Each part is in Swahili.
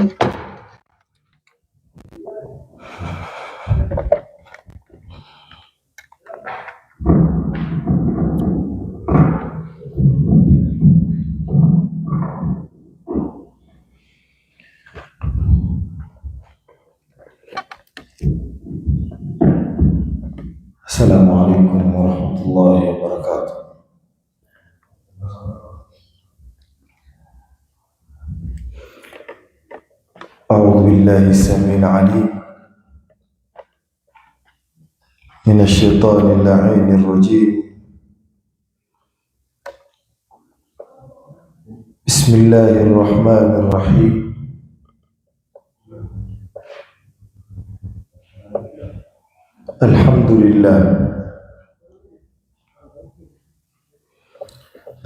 السلام عليكم ورحمة الله وبركاته. أعوذ بالله السميع العليم من الشيطان اللعين الرجيم. بسم الله الرحمن الرحيم. الحمد لله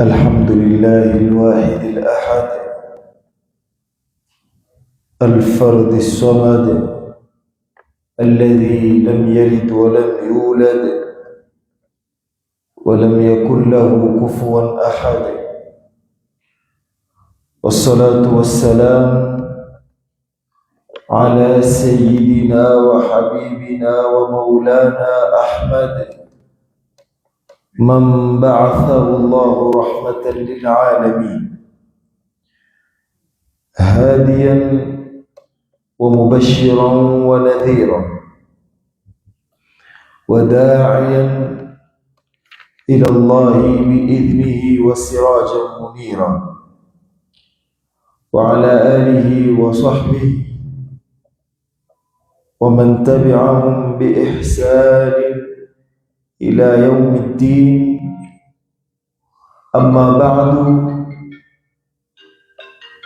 الحمد لله الواحد الأحد الفرد الصمد الذي لم يلد ولم يولد ولم يكن له كفوا أحد، والصلاة والسلام على سيدنا وحبيبنا ومولانا أحمد من بعثه الله رحمة للعالمين، هاديا ومبشرا ونذيرا وداعيا إلى الله بإذنه وسراجا منيرا، وعلى آله وصحبه ومن تبعهم بإحسان إلى يوم الدين. أما بعد،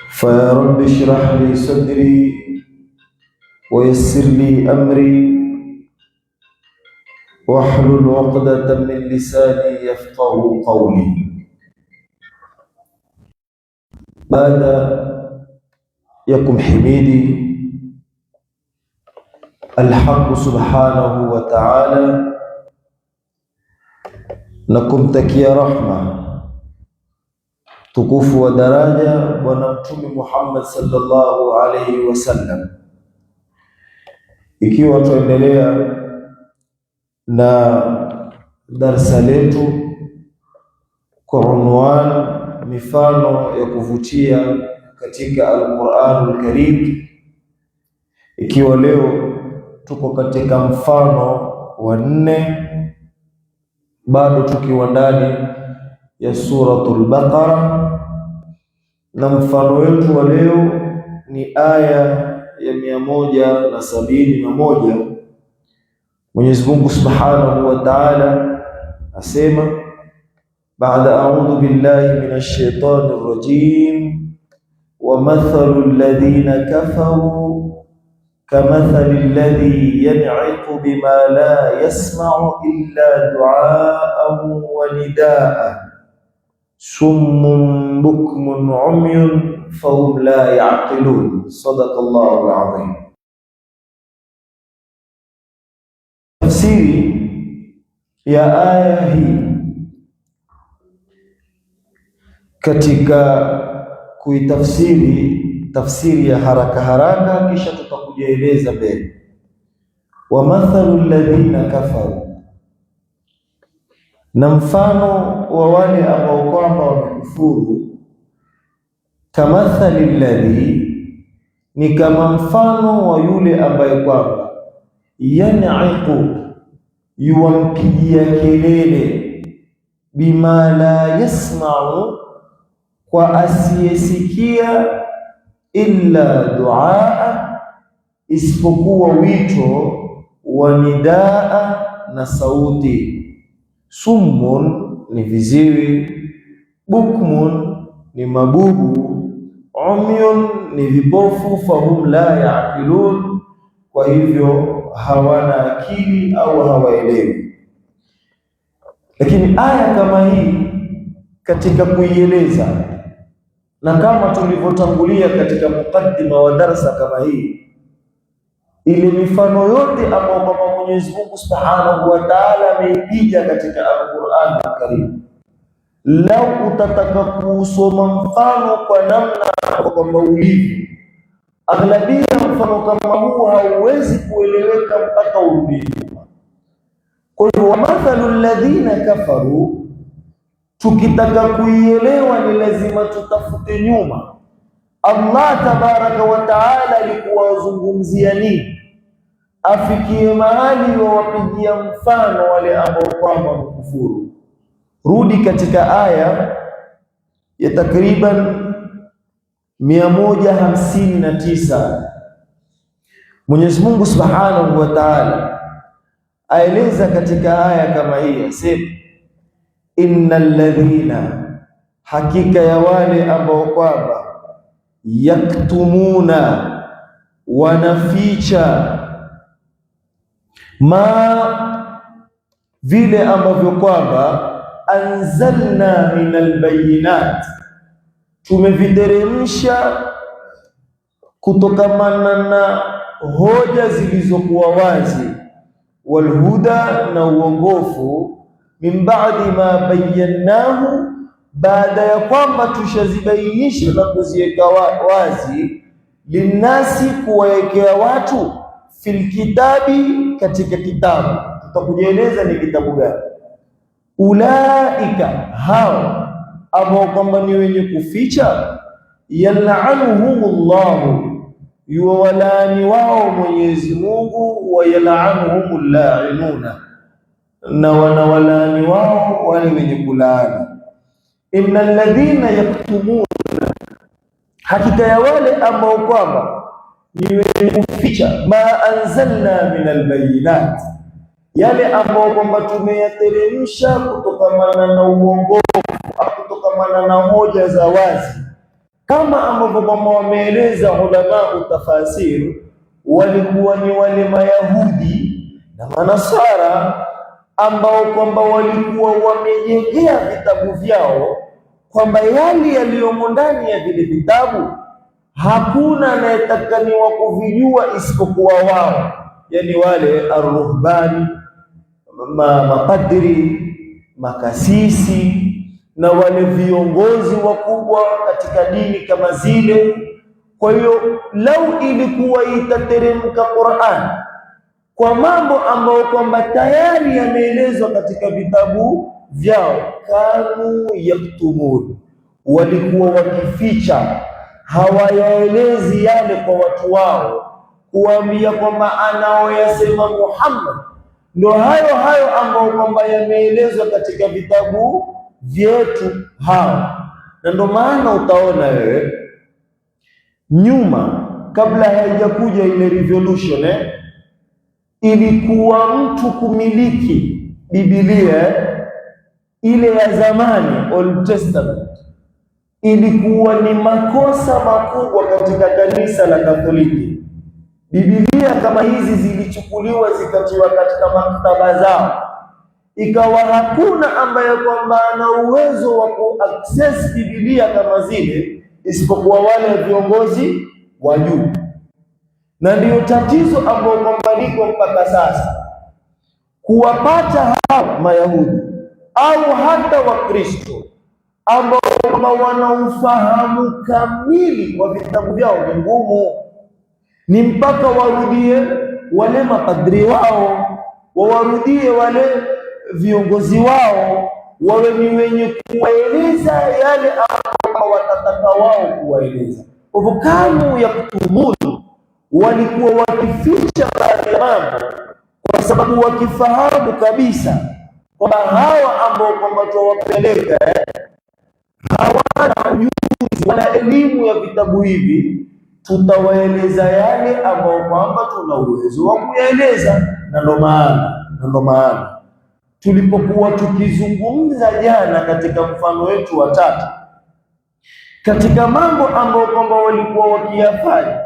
فيا رب اشرح لي صدري ويسر لي أمري واحلل عقدة من لساني يفقهوا قولي. بعد يكم حميدي الحق سبحانه وتعالى na kumtakia rahma tukufu wa daraja Bwana Mtume Muhammad sallallahu alayhi wasallam. Ikiwa tuendelea na darsa letu kwa unwani mifano ya kuvutia katika Al-Qur'anul Karim, ikiwa leo tuko katika mfano wa 4, bado tukiwa ndani ya suratul Baqara, na mfano wetu wa leo ni aya ya 171. Mwenyezi Mungu Subhanahu wa Ta'ala asema baada a'udhu billahi minash shaitanir rajim, wa mathalu alladhina kafaru كمثل الذي ينعق بما لا يسمع إلا دعاء ونداء صم بكم عمي فهم لا يعقلون. صدق الله العظيم. Tafsiri ya aya hii katika kuitafsiri tafsiri ya haraka haraka, kisha tutakujeleza mbele. Wa mathalu alladhina kafaru, na mfano wa wale ambao kwamba wamekufuru. Kamathali alladhi, ni kama mfano wa yule ambaye kwamba yan'iqu, yuampigia kelele, bima la yasma'u, kwa asiyesikia, illa duaa, isipokuwa wito, wa nidaa, na sauti. Summun, ni viziwi, bukmun, ni mabubu, umyun, ni vipofu, fahum la yaqilun, kwa hivyo hawana akili au hawaelewi. Lakini aya kama hii katika kuieleza, na kama tulivyotangulia katika mukaddima wa darasa kama hii, ile mifano yote ambayo kwa Mwenyezi Mungu Subhanahu wa Ta'ala ameipiga katika Al-Qur'an Al-Karim, lau utataka kusoma mfano kwa namna kwamba ulivyo, Aghlabia mfano kama huu hauwezi kueleweka mpaka urudi nyuma. Kwa hivyo mathalu alladhina kafaru, tukitaka kuielewa ni lazima tutafute nyuma. Allah tabaraka wa taala alikuwa wazungumzia nini, afikie mahali wawapigia mfano wale ambao kwamba wamekufuru. Rudi katika aya ya takriban 159. Mwenyezi Mungu Subhanahu wa Ta'ala aeleza katika aya kama hii, asema innal ladhina, hakika ya wale ambao kwamba yaktumuna, wanaficha, vile ambavyo kwamba anzalna minal bayinat, tumeviteremsha kutokamana na hoja zilizokuwa wazi, walhuda, na uongofu, min ba'di ma bayyanahu, baada ya kwamba tushazibainisha na kuziweka wazi, linnasi, kuwaekea watu, fil kitabi, katika kitabu. Tutakujieleza ni kitabu gani. Ulaika, hao ambao kwamba ni wenye kuficha, yal'anuhumullahu, yuwalaani wao Mwenyezi Mungu, wa yal'anuhumul la'inuna, na wanawalaani wao wale wenye kulaani. Innal ladhina yaktumuna, hakika ya wale ambao kwamba ni wenye kuficha, ma anzalna minal bayinat, yale ambao kwamba tumeyateremsha kutokamana na uongofu, kutokamana na hoja za wazi, kama ambavyo kwamba wameeleza ulama utafasir, walikuwa ni wale Mayahudi na Manasara ambao kwamba walikuwa wamejengea vitabu vyao kwamba yale yaliyomo ndani ya vile vitabu hakuna anayetakaniwa kuvijua isipokuwa wao, yani wale arruhbani, mapadri, makasisi na wale viongozi wakubwa katika dini kama zile. Kwa hiyo lau ilikuwa itateremka Qur'an kwa mambo ambayo kwamba tayari yameelezwa katika vitabu vyao, kanu yaktumun, walikuwa wakificha, hawayaelezi yale kwa watu wao, kuambia kwamba anaoyasema Muhammad ndio hayo hayo ambayo kwamba yameelezwa katika vitabu vyetu hao. Na ndio maana utaona wewe nyuma, kabla haijakuja ile revolution, ilikuwa mtu kumiliki Biblia ile ya zamani, Old Testament, ilikuwa ni makosa makubwa katika kanisa la Katoliki. Biblia kama hizi zilichukuliwa zikatiwa katika maktaba zao, ikawa hakuna ambaye kwamba ana uwezo wa kuaccess Biblia kama zile isipokuwa wale viongozi wa juu. Na ndio tatizo ambalo kwamba liko mpaka sasa, kuwapata hao Mayahudi au hata Wakristo ambao wana ufahamu kamili wa vitabu vyao ni ngumu. Ni mpaka warudie wale mapadri wao, wawarudie wale viongozi wao, wawe ni wenye kuwaeleza yale ambao watataka wao kuwaeleza. Kanu yaktumunu, walikuwa wakificha baadhi ya mambo, kwa sababu wakifahamu kabisa kwamba hawa ambao kwamba tuwapeleka hawana ujuzi wala elimu ya vitabu hivi, tutawaeleza yale ambao kwamba tuna uwezo wa kuyaeleza. Na ndo maana tulipokuwa tukizungumza jana katika mfano wetu wa tatu, katika mambo ambayo kwamba walikuwa wakiyafanya,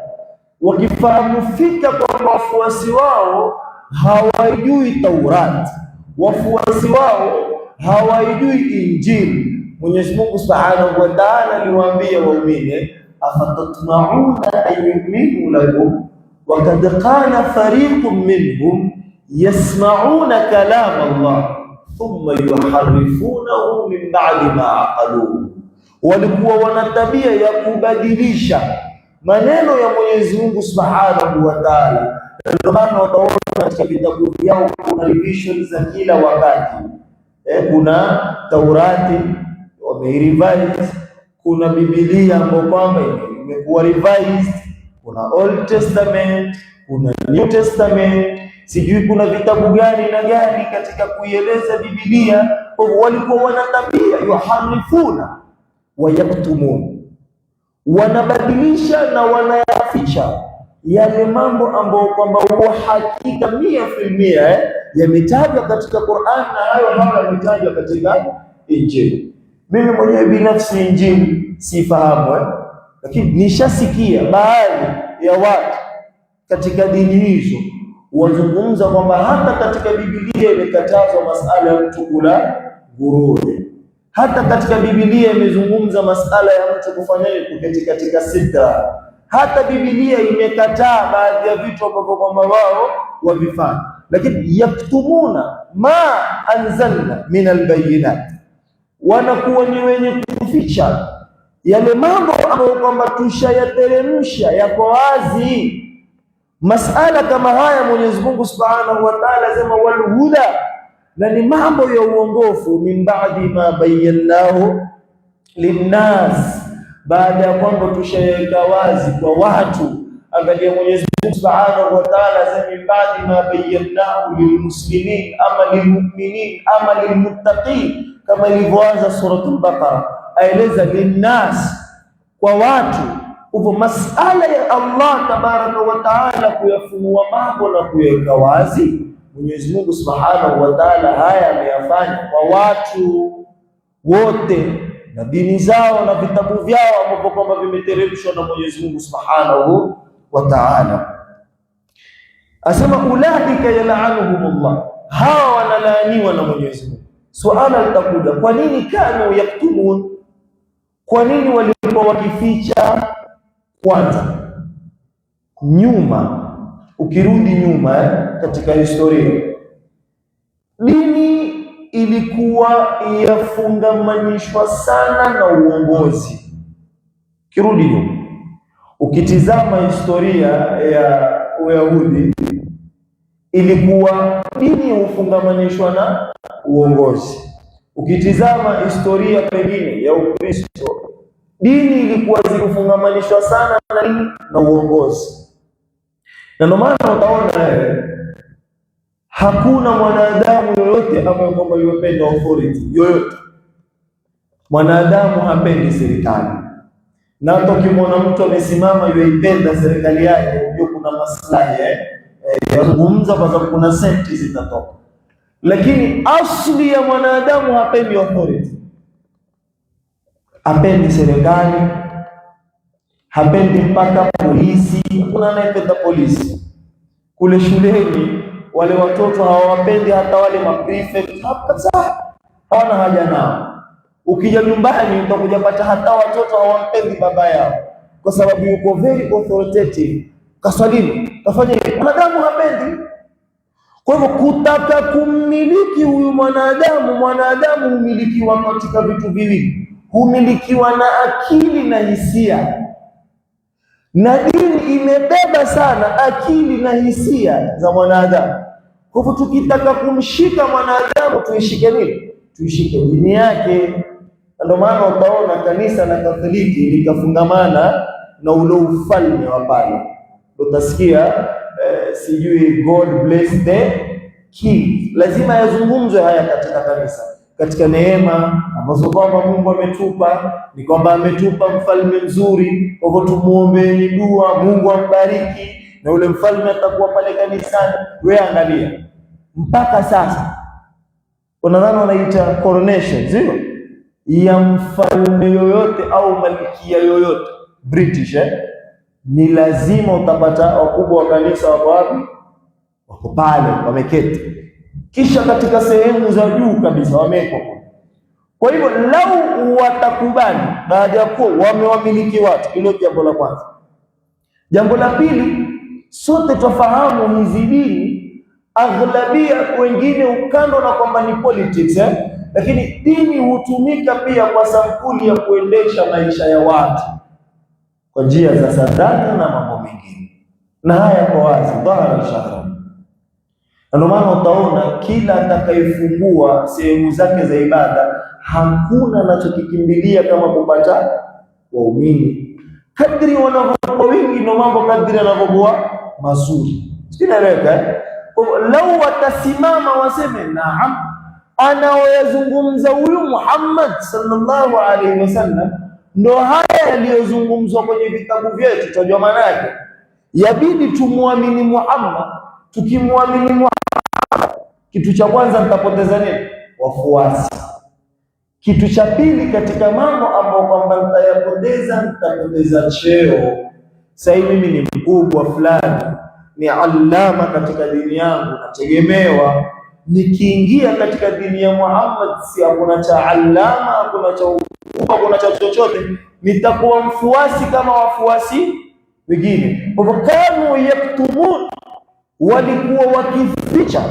wakifahamu fika kwamba wafuasi wao hawajui Taurati, wafuasi wao hawajui Injili. Mwenyezi Mungu Subhanahu wa Ta'ala aliwaambia waumini, afatatma'una an yu'minu lakum wa qad qala fariqun minhum yasma'una kalam Allah thumma yuharrifunahu min ba'di ma aqaluhu. Walikuwa wana tabia ya kubadilisha maneno ya Mwenyezi Mungu Subhanahu wa Ta'ala. Ndio maana utaona katika vitabu vyao kuna revision za kila wakati. Kuna Taurati wamerevise, kuna Biblia ambayo kwamba imekuwa revised, kuna Old Testament, kuna New Testament, sijui kuna vitabu gani na gani katika kuieleza Biblia. Walikuwa wana tabia yuharifuna wa yaktumun, wanabadilisha na wanayaficha yale mambo ambayo kwamba huwa hakika 100% yametajwa katika Qur'an na hayo yametajwa katika Injili. Mimi mwenyewe binafsi Injili sifahamu, lakini nishasikia baadhi ya watu katika dini hizo wazungumza kwamba hata katika Biblia imekatazwa masala ya mtu kula nguruwe. Hata katika Biblia imezungumza masala ya mtu kufanya kuketi katika sitra. Hata Biblia imekataa baadhi ya vitu ambavyo kwamba wao wavifanya, lakini yaktumuna ma anzalna min albayinat, wanakuwa ni wenye kuficha yale mambo ambayo kwamba tushayateremsha yako wazi. Masala kama haya Mwenyezi Mungu Subhanahu wa Ta'ala sema wal huda, na ni mambo ya uongofu, min ba'di ma bayyanahu linnas, baada ya kwamba tushaweka wazi kwa watu. Angalia Mwenyezi Mungu Subhanahu wa Ta'ala sema min ba'di ma bayyanahu lilmuslimin ama lilmu'minin ama lilmuttaqin, kama ilivyoanza suratul Baqara, aeleza linnas, kwa watu. Hivyo masala ya Allah tabaraka wa taala kuyafunua mambo na kuyaweka wazi, Mwenyezi Mungu Subhanahu wa Ta'ala haya ameyafanya kwa watu wote na dini zao na vitabu vyao ambavyo kwamba vimeteremshwa na Mwenyezi Mungu Subhanahu wa Ta'ala. Asema ulaika yal'anuhumullah, hawa wanalaaniwa na Mwenyezi Mungu. Suala litakuja, kwa nini kanu yaktumun? Kwa nini walikuwa wakificha? Kwanza nyuma, ukirudi nyuma katika historia, dini ilikuwa yafungamanishwa sana na uongozi. Kirudi nyuma, ukitizama historia ya Uyahudi, ilikuwa dini hufungamanishwa na uongozi. Ukitizama historia pengine ya Ukristo, dini ilikuwa zikifungamanishwa sana na uongozi. Na ndio maana utaona hakuna mwanadamu yoyote ambaye kwamba yupenda authority yoyote. Mwanadamu hapendi serikali, na hata ukimwona mtu amesimama yuipenda serikali yake, unajua kuna maslahi yazungumza kwa sababu kuna senti zitatoka. Lakini asli ya mwanadamu hapendi authority, hapendi serikali, hapendi mpaka polisi. Kuna anayependa polisi. Kule shuleni wale watoto hawapendi hata wale maprefect, hawana haja nao. Ukija nyumbani utakuja pata hata watoto hawampendi baba yao, kwa sababu yuko very authoritative. Kaswalini, kafanya hivi, mwanadamu hapendi. Kwa hivyo kutaka kummiliki huyu mwanadamu humilikiwa katika vitu viwili. Humilikiwa na akili na hisia, na dini imebeba sana akili na hisia za mwanadamu. Kwa hivyo tukitaka kumshika mwanadamu, tuishike nini? Tuishike dini yake. Ndio maana utaona kanisa la Katoliki likafungamana na ule ufalme wa pale. Utasikia sijui God bless the king. Lazima yazungumzwe haya katika kanisa, katika neema ambazo kwamba Mungu ametupa. Ni kwamba ametupa mfalme mzuri, kwa hivyo tumuombeeni dua Mungu ambariki, na ule mfalme atakuwa pale kanisani. Wewe angalia mpaka sasa unadhani wanaita coronation sio ya mfalme yoyote au malkia yoyote British, ni lazima utapata wakubwa wa kanisa wako wapi? Wako pale wameketi, kisha katika sehemu za juu kabisa wamewekwa. Kwa hivyo lau watakubali baada ya kuwa wamewamiliki watu, hilo jambo la kwanza. Jambo la pili, sote tufahamu hizi dini aghlabia wengine ukando na kwamba ni politics, lakini dini hutumika pia kwa sampuli ya kuendesha maisha ya watu. kwa njia za sadaka na mambo mengine, na haya kwa wazi dhahara shahra. Ndio maana utaona kila atakayefungua sehemu zake za ibada hakuna anachokikimbilia kama kupata waumini. Kadri wanavyokuwa wingi ndio mambo kadri yanavyokuwa mazuri. Sinaeleka lau watasimama waseme naam, anaoyazungumza huyu Muhammad sallallahu alaihi wasallam ndo haya yaliyozungumzwa kwenye vitabu vyetu, tutajua maana yake. Yabidi tumwamini Muhammad. Tukimwamini Muhammad, kitu cha kwanza mtapoteza nini? Wafuasi. Kitu cha pili katika mambo ambayo kwamba mtapoteza cheo. Sasa mimi ni mkubwa fulani, ni allama katika dini yangu, nategemewa. Nikiingia katika dini ya Muhammad, si hakuna cha allama, hakuna cha chochote, nitakuwa mfuasi kama wafuasi wengine. Kwa kanu yaktumun, walikuwa wakificha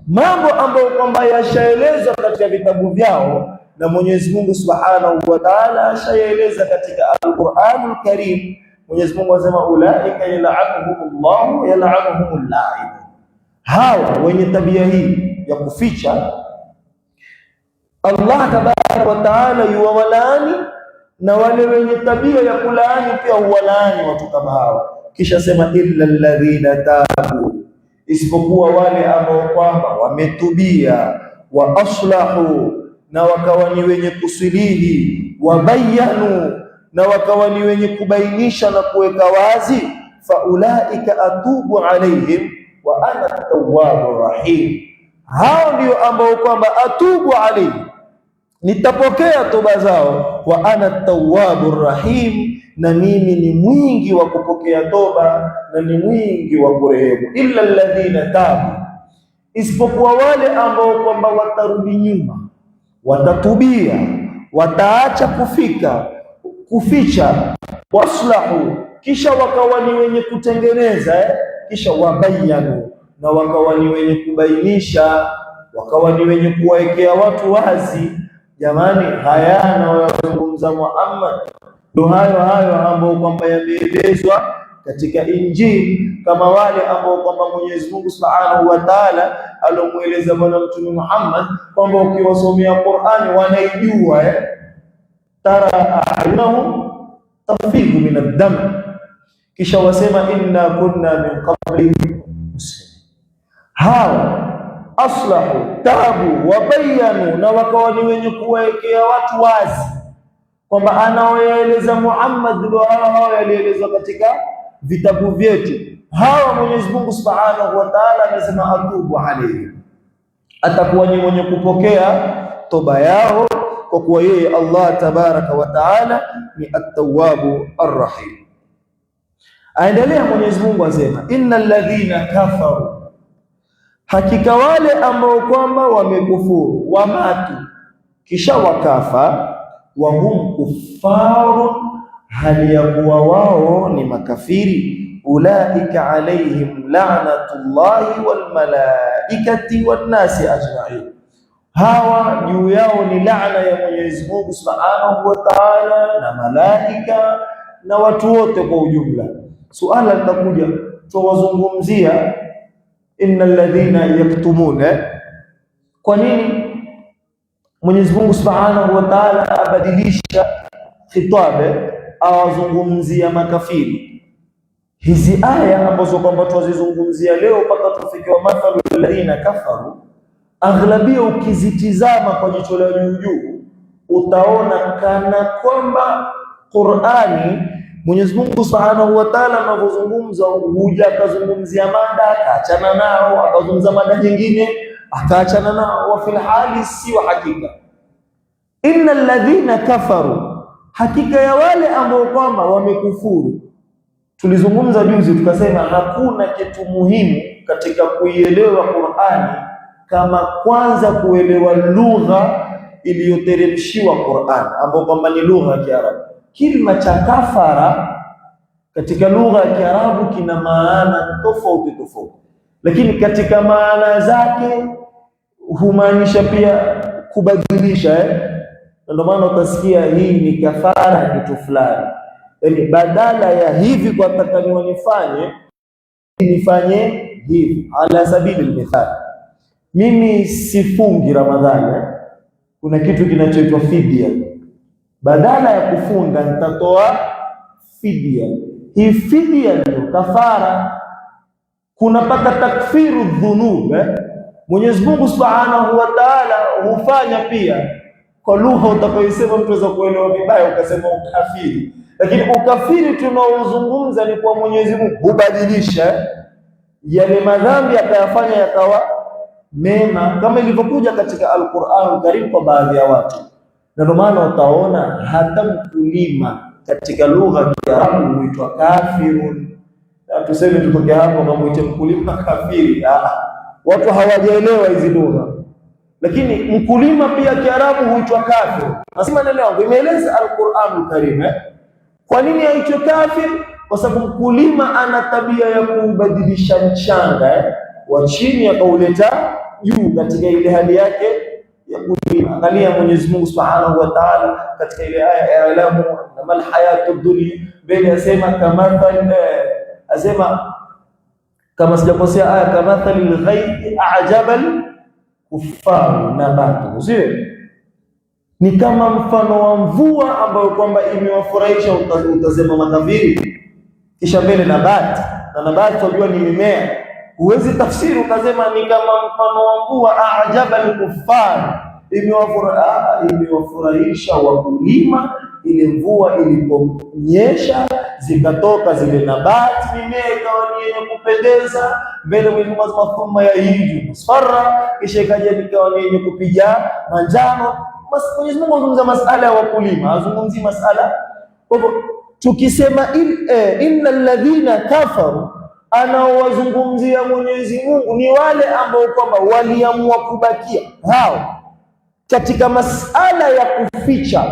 mambo ambayo kwamba yashaelezwa katika vitabu vyao, na Mwenyezi Mungu Subhanahu wa Ta'ala ashaeleza katika Al-Qur'anul Karim. Mwenyezi Mungu anasema ulaika yal'anuhumullahu yal'anuhumul la'in. Hawa wenye tabia hii ya kuficha, Allah Tabaraka wa Ta'ala yuwalaani, na wale wenye tabia ya kulaani pia huwalaani watu kama hawa. Kisha sema illa alladhina tabu, isipokuwa wale ambao kwamba wametubia, wa aslahu, na wakawa ni wenye kusilihi, wa bayanu, na wakawa ni wenye kubainisha na kuweka wazi. Faulaika atubu alaihim wa ana tawwabur rahim, hao ndio ambao kwamba atubu alaihim, nitapokea toba zao. Wa ana tawwabur rahim, na mimi ni mwingi wa kupokea toba na ni mwingi wa kurehemu. Illa alladhina tabu, isipokuwa wale ambao kwamba watarudi nyuma, watatubia, wataacha kuficha, waslahu, kisha wakawa ni wenye kutengeneza, kisha wabayanu, na wakawa ni wenye kubainisha, wakawa ni wenye kuwaekea watu wazi. Jamani, haya anayozungumza Muhammad ndio hayo ambao kwamba yameelezwa katika Injili, kama wale ambao kwamba Mwenyezi Mungu Subhanahu wa Ta'ala alomueleza Bwana Mtume Muhammad kwamba ukiwasomea Qur'ani wanaijua, tara a'yunahum tafidu min ad-dam, kisha wasema inna kunna min qabli muslimin. Hawa aslahu, tabu, wabayanu, na wakawa ni wenye kuwaekea watu wazi kwamba anaoyaeleza Muhammad ndio hao yalielezwa katika vitabu vyetu. Hawa Mwenyezi Mungu Subhanahu wa Ta'ala anasema atubu alayhi, atakuwa ni mwenye kupokea toba yao, kwa kuwa yeye Allah Tabaraka wa Ta'ala ni at-tawwabu ar-rahim. Aendelea Mwenyezi Mungu asema innal ladhina kafaru, hakika wale ambao kwamba wamekufuru, wamatu kisha wakafa, wa hum kuffaru, hali ya kuwa wao ni makafiri, ulaika alaihim la'natullahi wal malaikati wan nasi ajma'in, hawa juu yao ni laana ya Mwenyezi Mungu Subhanahu wa Ta'ala na malaika na watu wote kwa ujumla. Suala litakuja, tuwazungumzia innal ladhina yaktumuna. Kwa nini Mwenyezi Mungu Subhanahu wa Ta'ala abadilisha khitabe, awazungumzia makafiri? Hizi aya ambazo kwamba tuwazizungumzia leo mpaka tufikiwa mathalu alladhina kafaru, aghlabia ukizitizama kwa jicho la juu utaona kana kwamba Qur'ani Mwenyezi Mungu Subhanahu wa Ta'ala anapozungumza huja akazungumzia mada akaachana nao, akazungumza mada nyingine akaachana nao, wa fil hali si wa hakika. Innal ladhina kafaru, hakika ya wale ambao kwamba wamekufuru. Tulizungumza juzi tukasema hakuna kitu muhimu katika kuielewa Qur'ani kama kwanza kuelewa lugha iliyoteremshiwa Qur'an, ambayo kwamba ni lugha ya Kiarabu. Kilima cha kafara katika lugha ya Kiarabu kina maana tofauti tofauti, lakini katika maana zake humaanisha pia kubadilisha. Ndio maana utasikia hii ni kafara kitu fulani, yani badala ya hivi kwa takaniwa nifanye hivi. Ala sabili almithal, mimi sifungi Ramadhani, kuna kitu kinachoitwa fidia. Badala ya kufunga nitatoa fidia. Hii fidia ndio kafara. Kunapata takfiru dhunub. Mwenyezi Mungu Subhanahu wa Ta'ala hufanya pia kwa lugha utakayosema mtu aweza kuelewa vibaya ukasema ukafiri, lakini ukafiri tunaozungumza ni kwa Mwenyezi Mungu hubadilisha yale madhambi akayafanya yakawa mema, kama ilivyokuja katika Al-Qur'an Al-Karim kwa baadhi ya watu. Na ndio maana utaona hata mkulima katika lugha ya Kiarabu huitwa kafirun. Na tuseme tutoke hapo kama muite mkulima kafiri, watu hawajaelewa hizi lugha. Lakini mkulima pia Kiarabu huitwa kafir. Nasema neno langu imeeleza Al-Qur'an Al-Karim. Kwa nini aitwe kafir? Kwa sababu mkulima ana tabia ya kubadilisha mchanga wa chini akauleta juu katika ile hali yake ya kulima. Angalia Mwenyezi Mungu Subhanahu wa Ta'ala katika ile aya ya ilamu na mal hayatud dunya, mbele asema kama sijakosea aya kamathalil ghaythi a'jabal kuffar nabatu, sio? Ni kama mfano wa mvua ambayo kwamba imewafurahisha utazema makafiri, kisha mbele nabati, na nabati unajua ni mimea. Huwezi tafsiri ukasema ni kama mfano wa mvua a'jabal kuffar, imewafurahisha wakulima ile mvua iliponyesha zikatoka zile nabati, mimea ikawa ni yenye kupendeza. Mbele Mwenyezi Mungu thumma yahiju musfarra, kisha ikaja ikawa ni yenye kupiga manjano. Mwenyezi Mungu azungumza masala ya wakulima, azungumzi masala. Kwa hivyo tukisema innal ladhina kafaru, anaowazungumzia Mwenyezi Mungu ni wale ambao kwamba waliamua kubakia hao katika masala ya kuficha,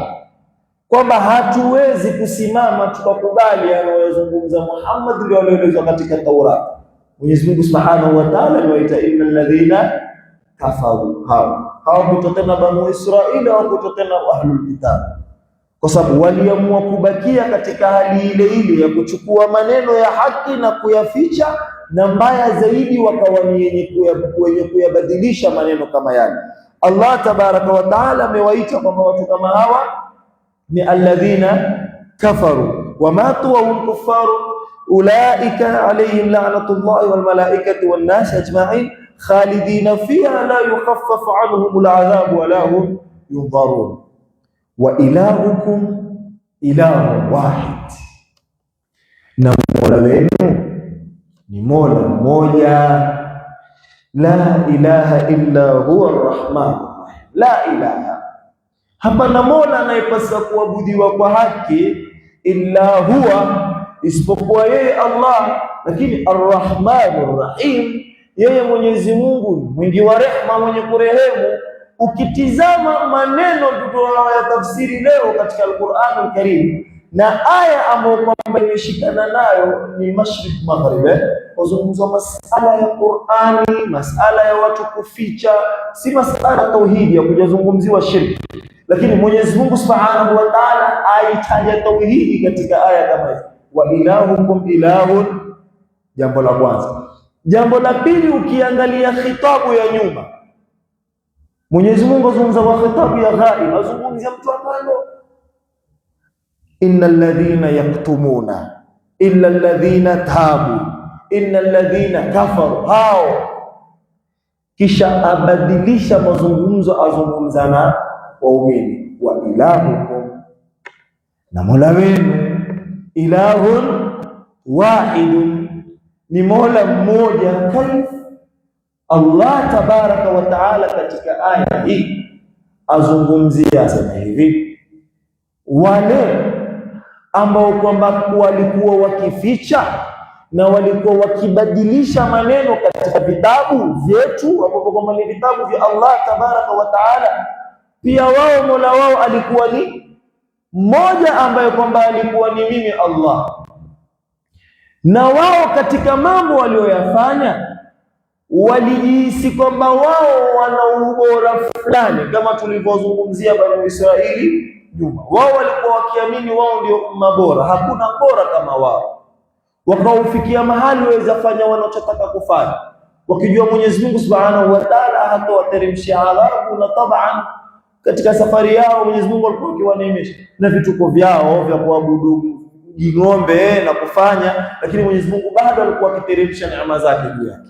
kwamba hatuwezi kusimama tukakubali anayozungumza Muhammad ndio aliyoelezwa katika Taurat. Mwenyezi Mungu Subhanahu wa Ta'ala aliwaita innal ladhina kafaru, hao kutotena Banu Israili au kutotena Ahlul Kitab, kwa sababu waliamua kubakia katika hali ile ile ya kuchukua maneno ya haki na kuyaficha, na mbaya zaidi wakawa ni wenye kuyabadilisha maneno kama yale. Allah Tabaraka wa Ta'ala amewaita kwamba watu kama hawa ni alladhina kafaru wa matu wa hum kuffaru ulaika alayhim la'natullahi wal malaikati wan nas ajma'in khalidina fiha la yukhaffafu anhum al'adhab wa la hum yunzarun wa ilahukum ilahu wahid, na mola wenu ni mola mmoja, la ilaha illa huwa arrahman, la ilaha, hapana mola anayepaswa kuabudiwa kwa haki illa huwa, isipokuwa yeye Allah. Lakini arrahmanur rahim, yeye Mwenyezi Mungu mwingi wa rehema, mwenye kurehemu. Ukitizama maneno tutakayo tafsiri leo katika Al-Qur'an Al-Karim na aya ambayo kwamba imeshikana nayo ni mashrik maghrib, kuzungumza masala ya Qur'ani, masala ya watu kuficha, si masala tauhidi ya kujazungumziwa shirki. Lakini Mwenyezi Mungu Subhanahu wa Ta'ala aitaja tauhidi katika aya kama hizi, wa ilahukum ilahun, jambo la kwanza. Jambo la pili, ukiangalia khitabu ya nyuma, Mwenyezi Mungu azungumza wa khitabu ya ghaib, azungumzia mtu ambaye innal ladhina yaktumuna illa alladhina tabu innal ladhina kafaru, hao. Kisha abadilisha mazungumzo, azungumza na waumini, wa ilahukum, na mola wenu, ilahun wahidun, ni mola mmoja. Kaif Allah Tabaraka wa Ta'ala katika aya hii azungumzia, asema hivi, wale ambao kwamba walikuwa wakificha na walikuwa wakibadilisha maneno katika vitabu vyetu ambavyo kwamba ni vitabu vya Allah Tabaraka wa Ta'ala, pia wao mola wao alikuwa ni mmoja ambaye kwamba alikuwa ni mimi Allah, na wao katika mambo walioyafanya walijihisi kwamba wao wana ubora fulani, kama tulivyozungumzia Bani Israili nyuma. Wao walikuwa wakiamini wao ndio umma bora, hakuna bora kama wao. Wakaufikia mahali waweza fanya wanachotaka kufanya, wakijua Mwenyezi Mungu Subhanahu wa Ta'ala hatawateremshia adhabu, na taban katika safari yao Mwenyezi Mungu alikuwa akiwaneemesha na vituko vyao vya kuabudu ng'ombe na kufanya, lakini Mwenyezi Mungu bado alikuwa akiteremsha neema zake juu yake.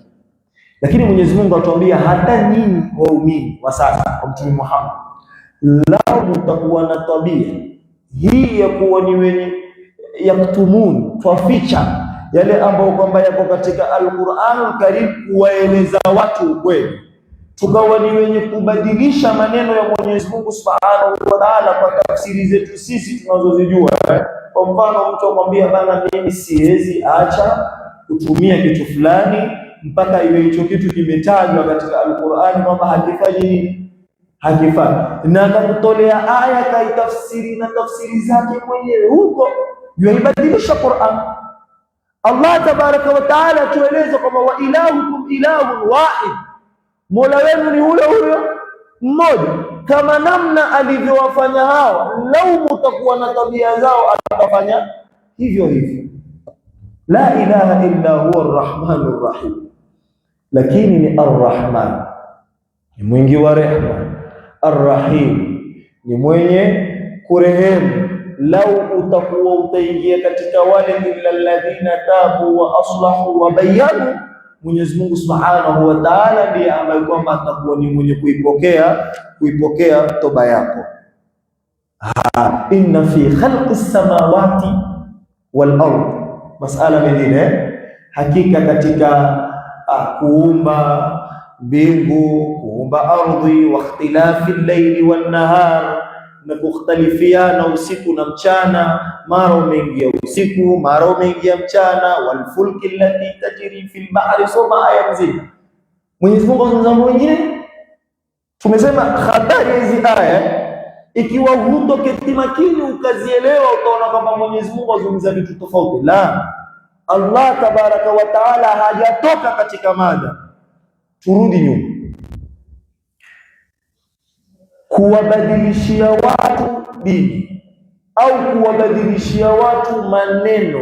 Lakini Mwenyezi Mungu atuambia hata nyinyi waumini wa sasa kwa Mtume Muhammad, lao mtakuwa na tabia hii ya kuwa ni wenye yaktumun, twaficha yale ambayo kwamba yako katika Al-Qur'anul Karim, kuwaeleza watu ukweli, tukawa ni wenye kubadilisha maneno ya Mwenyezi Mungu Subhanahu wa Ta'ala kwa tafsiri zetu sisi tunazozijua. Kwa mfano, mtu akwambia bana, mimi siwezi acha kutumia kitu fulani mpaka iwe hicho kitu kimetajwa katika Al-Qur'ani kwamba hakifanyi, na akakutolea aya kaitafsiri na tafsiri zake mwenyewe huko, yuibadilisha Qur'an. Allah tabaraka wa taala tueleza kwamba wa ilahukum ilahun wahid, mola wenu ni ule mmoja. Kama namna alivyowafanya hao, lau mutakuwa na tabia zao atafanya hivyo hivyo. La ilaha illa huwa arrahmanur rahim, lakini ni arrahman, ni mwingi wa rehema, arrahim ni mwenye kurehemu. Lau utakuwa utaingia katika wale illa alladhina tabu wa aslahu wa bayanu, Mwenyezi Mungu Subhanahu wa Ta'ala ndiye ambaye kwamba atakuwa ni mwenye kuipokea toba yako. Inna fi khalqis samawati wal ard, masala mengine, hakika katika kuumba mbingu, kuumba ardhi, wa ikhtilafi al-layli wan nahar, na kukhtalifiana usiku na mchana, mara umeingia usiku mara umeingia mchana, walfulki allati tajri fil bahri, soma aya nzima. Mwenyezi Mungu azungumza mwingine, tumesema hatari hizi aya, ikiwa hutoketi makini ukazielewa, utaona kwamba Mwenyezi Mungu azungumza vitu tofauti. La, Allah tabaraka wa taala hajatoka katika mada. Turudi nyuma, kuwabadilishia watu dini au kuwabadilishia watu maneno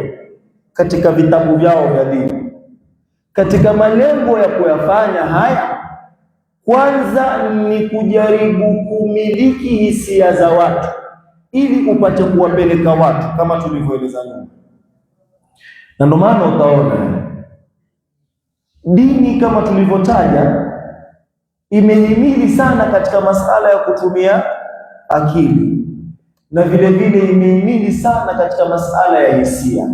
katika vitabu vyao vya dini, katika malengo ya kuyafanya haya, kwanza ni kujaribu kumiliki hisia za watu ili upate kuwapeleka watu kama tulivyoeleza nyuma. Na ndio maana utaona dini kama tulivyotaja imehimili sana katika masala ya kutumia akili, na vile vile imehimili sana katika masala ya hisia.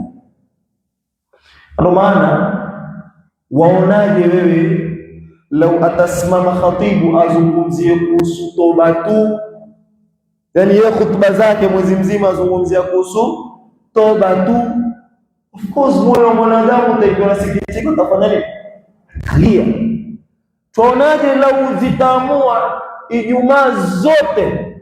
Ndio maana waonaje wewe lau atasimama khatibu azungumzie kuhusu toba tu, yani yeye khutba zake mwezi mzima azungumzia kuhusu toba tu, of course moyo wa mwanadamu utaikuwa sikitika, utafanya nini? Kalia. Tuonaje lau zitaamua Ijumaa zote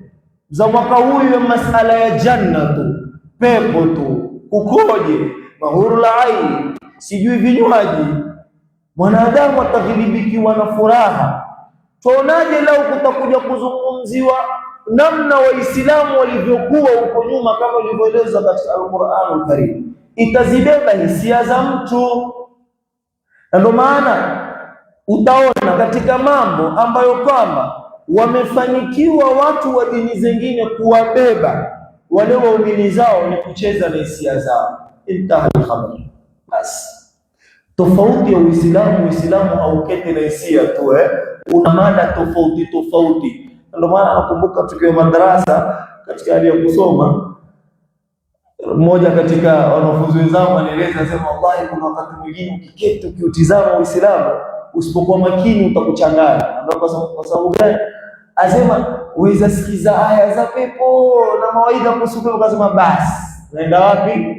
za mwaka huu ya masala ya janna tu, pepo tu, kukoje, mahurul aini, sijui vinywaji, mwanadamu ataghilibikiwa na furaha. Tuonaje lau kutakuja kuzungumziwa namna Waislamu walivyokuwa huko nyuma kama ilivyoelezwa katika Al-Qur'anul Karim, itazibeba hisia za mtu. Na ndio maana utaona katika mambo ambayo kwamba wamefanikiwa watu wa dini zingine kuwabeba wale waumini zao ni kucheza na hisia zao. Intaha al-khabar. Basi tofauti ya Uislamu hauketi na hisia tu, una mada tofauti. Ndio maana nakumbuka tukiwa madarasa katika hali ya kusoma, mmoja katika wanafunzi wenzangu anaeleza, sema wallahi kuna wakati mwingine ukiketi ukiutizama Uislamu usipokuwa makini utakuchanganya. Ndio kwa sababu gani? Asema uweza sikiza aya za pepo na mawaidha kuhusu pepo, ukasema basi naenda wapi?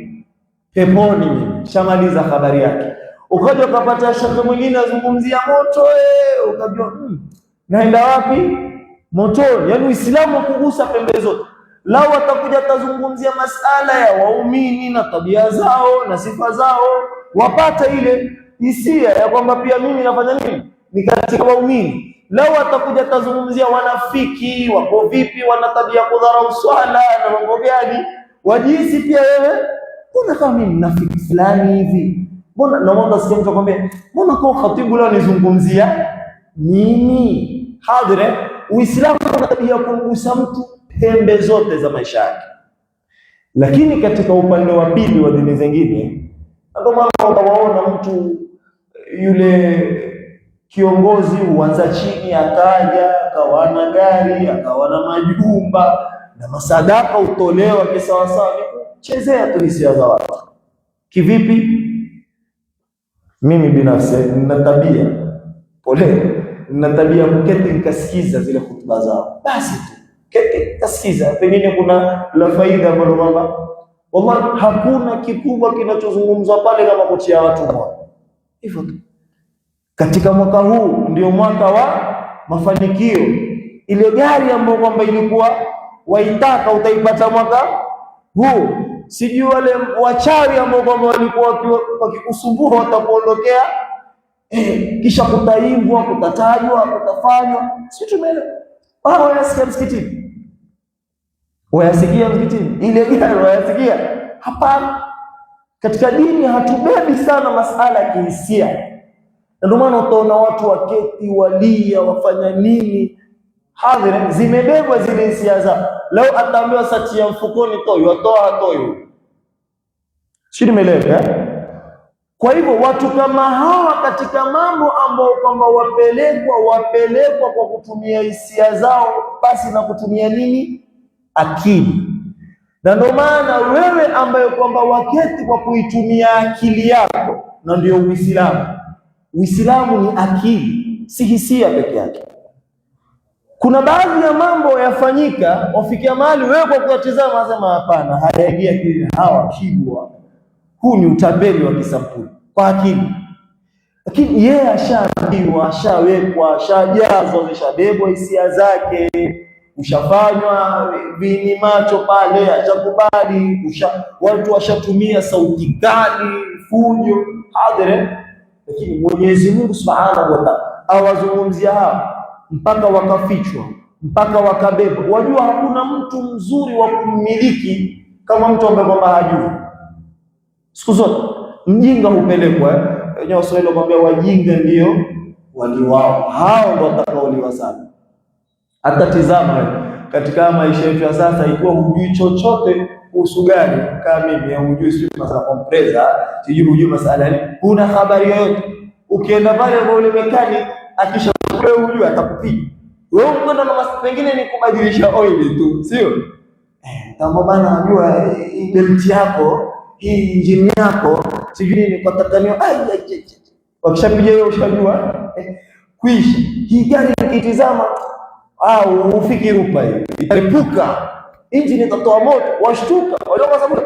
Peponi. Shamaliza habari yake. Ukaja ukapata shaka mwingine azungumzia moto, ukajua naenda wapi? Motoni. Yani Uislamu kugusa pembe zote. Lao atakuja atazungumzia masala ya waumini na tabia zao na sifa zao, wapata ile hisia ya kwamba pia mimi nafanya nini? Ni katika waumini. Lau atakuja tazungumzia wanafiki wako vipi, wana tabia kudharau swala na mambo gani, wajisi pia wewe mbona kama mimi mnafiki fulani hivi, mbona na mwanzo sikia mtu akwambia mbona kwa khatibu leo nizungumzia nini? Hadhire, Uislamu una tabia kumgusa mtu pembe zote za maisha yake. Lakini katika upande wa pili wa dini zingine, ndio maana utawaona mtu yule kiongozi huanza chini, akaja akawa na gari, akawa na majumba na masadaka utolewa kisawasawa, kuchezea tu hisia za watu. Kivipi? Mimi binafsi nina tabia nina tabia kuketi nikasikiza zile hutuba zao, basi tu keti kasikiza, pengine kuna la faida ambalo kwamba wallahi hakuna kikubwa kinachozungumzwa pale kama kutia watu moyo. Hivyo tu. Katika mwaka huu ndio mwaka wa mafanikio. Ile gari ambayo kwamba ilikuwa waitaka utaipata mwaka huu. Sijui wale wachawi ambao kwamba walikuwa wakikusumbua watakuondokea, kisha kutaimbwa, kutatajwa, kutafanywa. Si tumeelewa? Wayasikia msikitini? Wayasikia msikitini? Ile gari wayasikia? Hapana. Katika dini hatubebi sana masala ya kihisia. Na ndio maana utaona watu waketi walia wafanya nini, hadhira zimebebwa zile hisia zao. Leo ataambiwa sati ya mfukoni toyo, atoa toyo. Shida imeeleweka. Kwa hivyo watu kama hawa katika mambo ambao kwamba wapelekwa kwa kutumia hisia zao basi na kutumia nini? Akili. Na ndio maana wewe ambaye kwamba waketi kwa kuitumia akili yako, na ndio Uislamu. Uislamu ni akili, si hisia peke yake. Kuna baadhi ya mambo yafanyika, wafikia mahali wewe kwa kutazama unasema hapana, hayaingia akili, hawa kibwa. Huu ni utapeli wa kisampuli kwa akili. Lakini yeye ashaambiwa, ashawekwa, ashajazwa, zishabebwa hisia zake, ushafanywa vini macho pale, achakubali, watu washatumia sauti kali, fujo, hadhire. Lakini Mwenyezi Mungu Subhanahu wa Ta'ala awazungumzia hao mpaka wakafichwa, mpaka wakabeba. Wajua hakuna mtu mzuri wa kumiliki kama mtu ambaye kwamba hajui. Siku zote mjinga hupelekwa, wenyewe Waswahili wakwambia wajinga ndio waliwao, hao ndio watakaoliwa sana. Hata tizama katika maisha yetu ya sasa, ikiwa hujui chochote kuhusu gari kama mimi, hujui sio masuala compressor, hujui masuala nini, una habari yoyote, ukienda pale kwa ule mechanic akisha wewe hujui atakupiga. Wewe unakwenda na pengine ni kubadilisha oil tu, sio? Kama bana unajua hii belt yako, hii engine yako, sijui nini kwa tatanio, wakishapiga wewe ushajua kuisha. Hii gari ukitizama au ufiki rupa hiyo italipuka, engine itatoa moto, washtuka, wale kwa sababu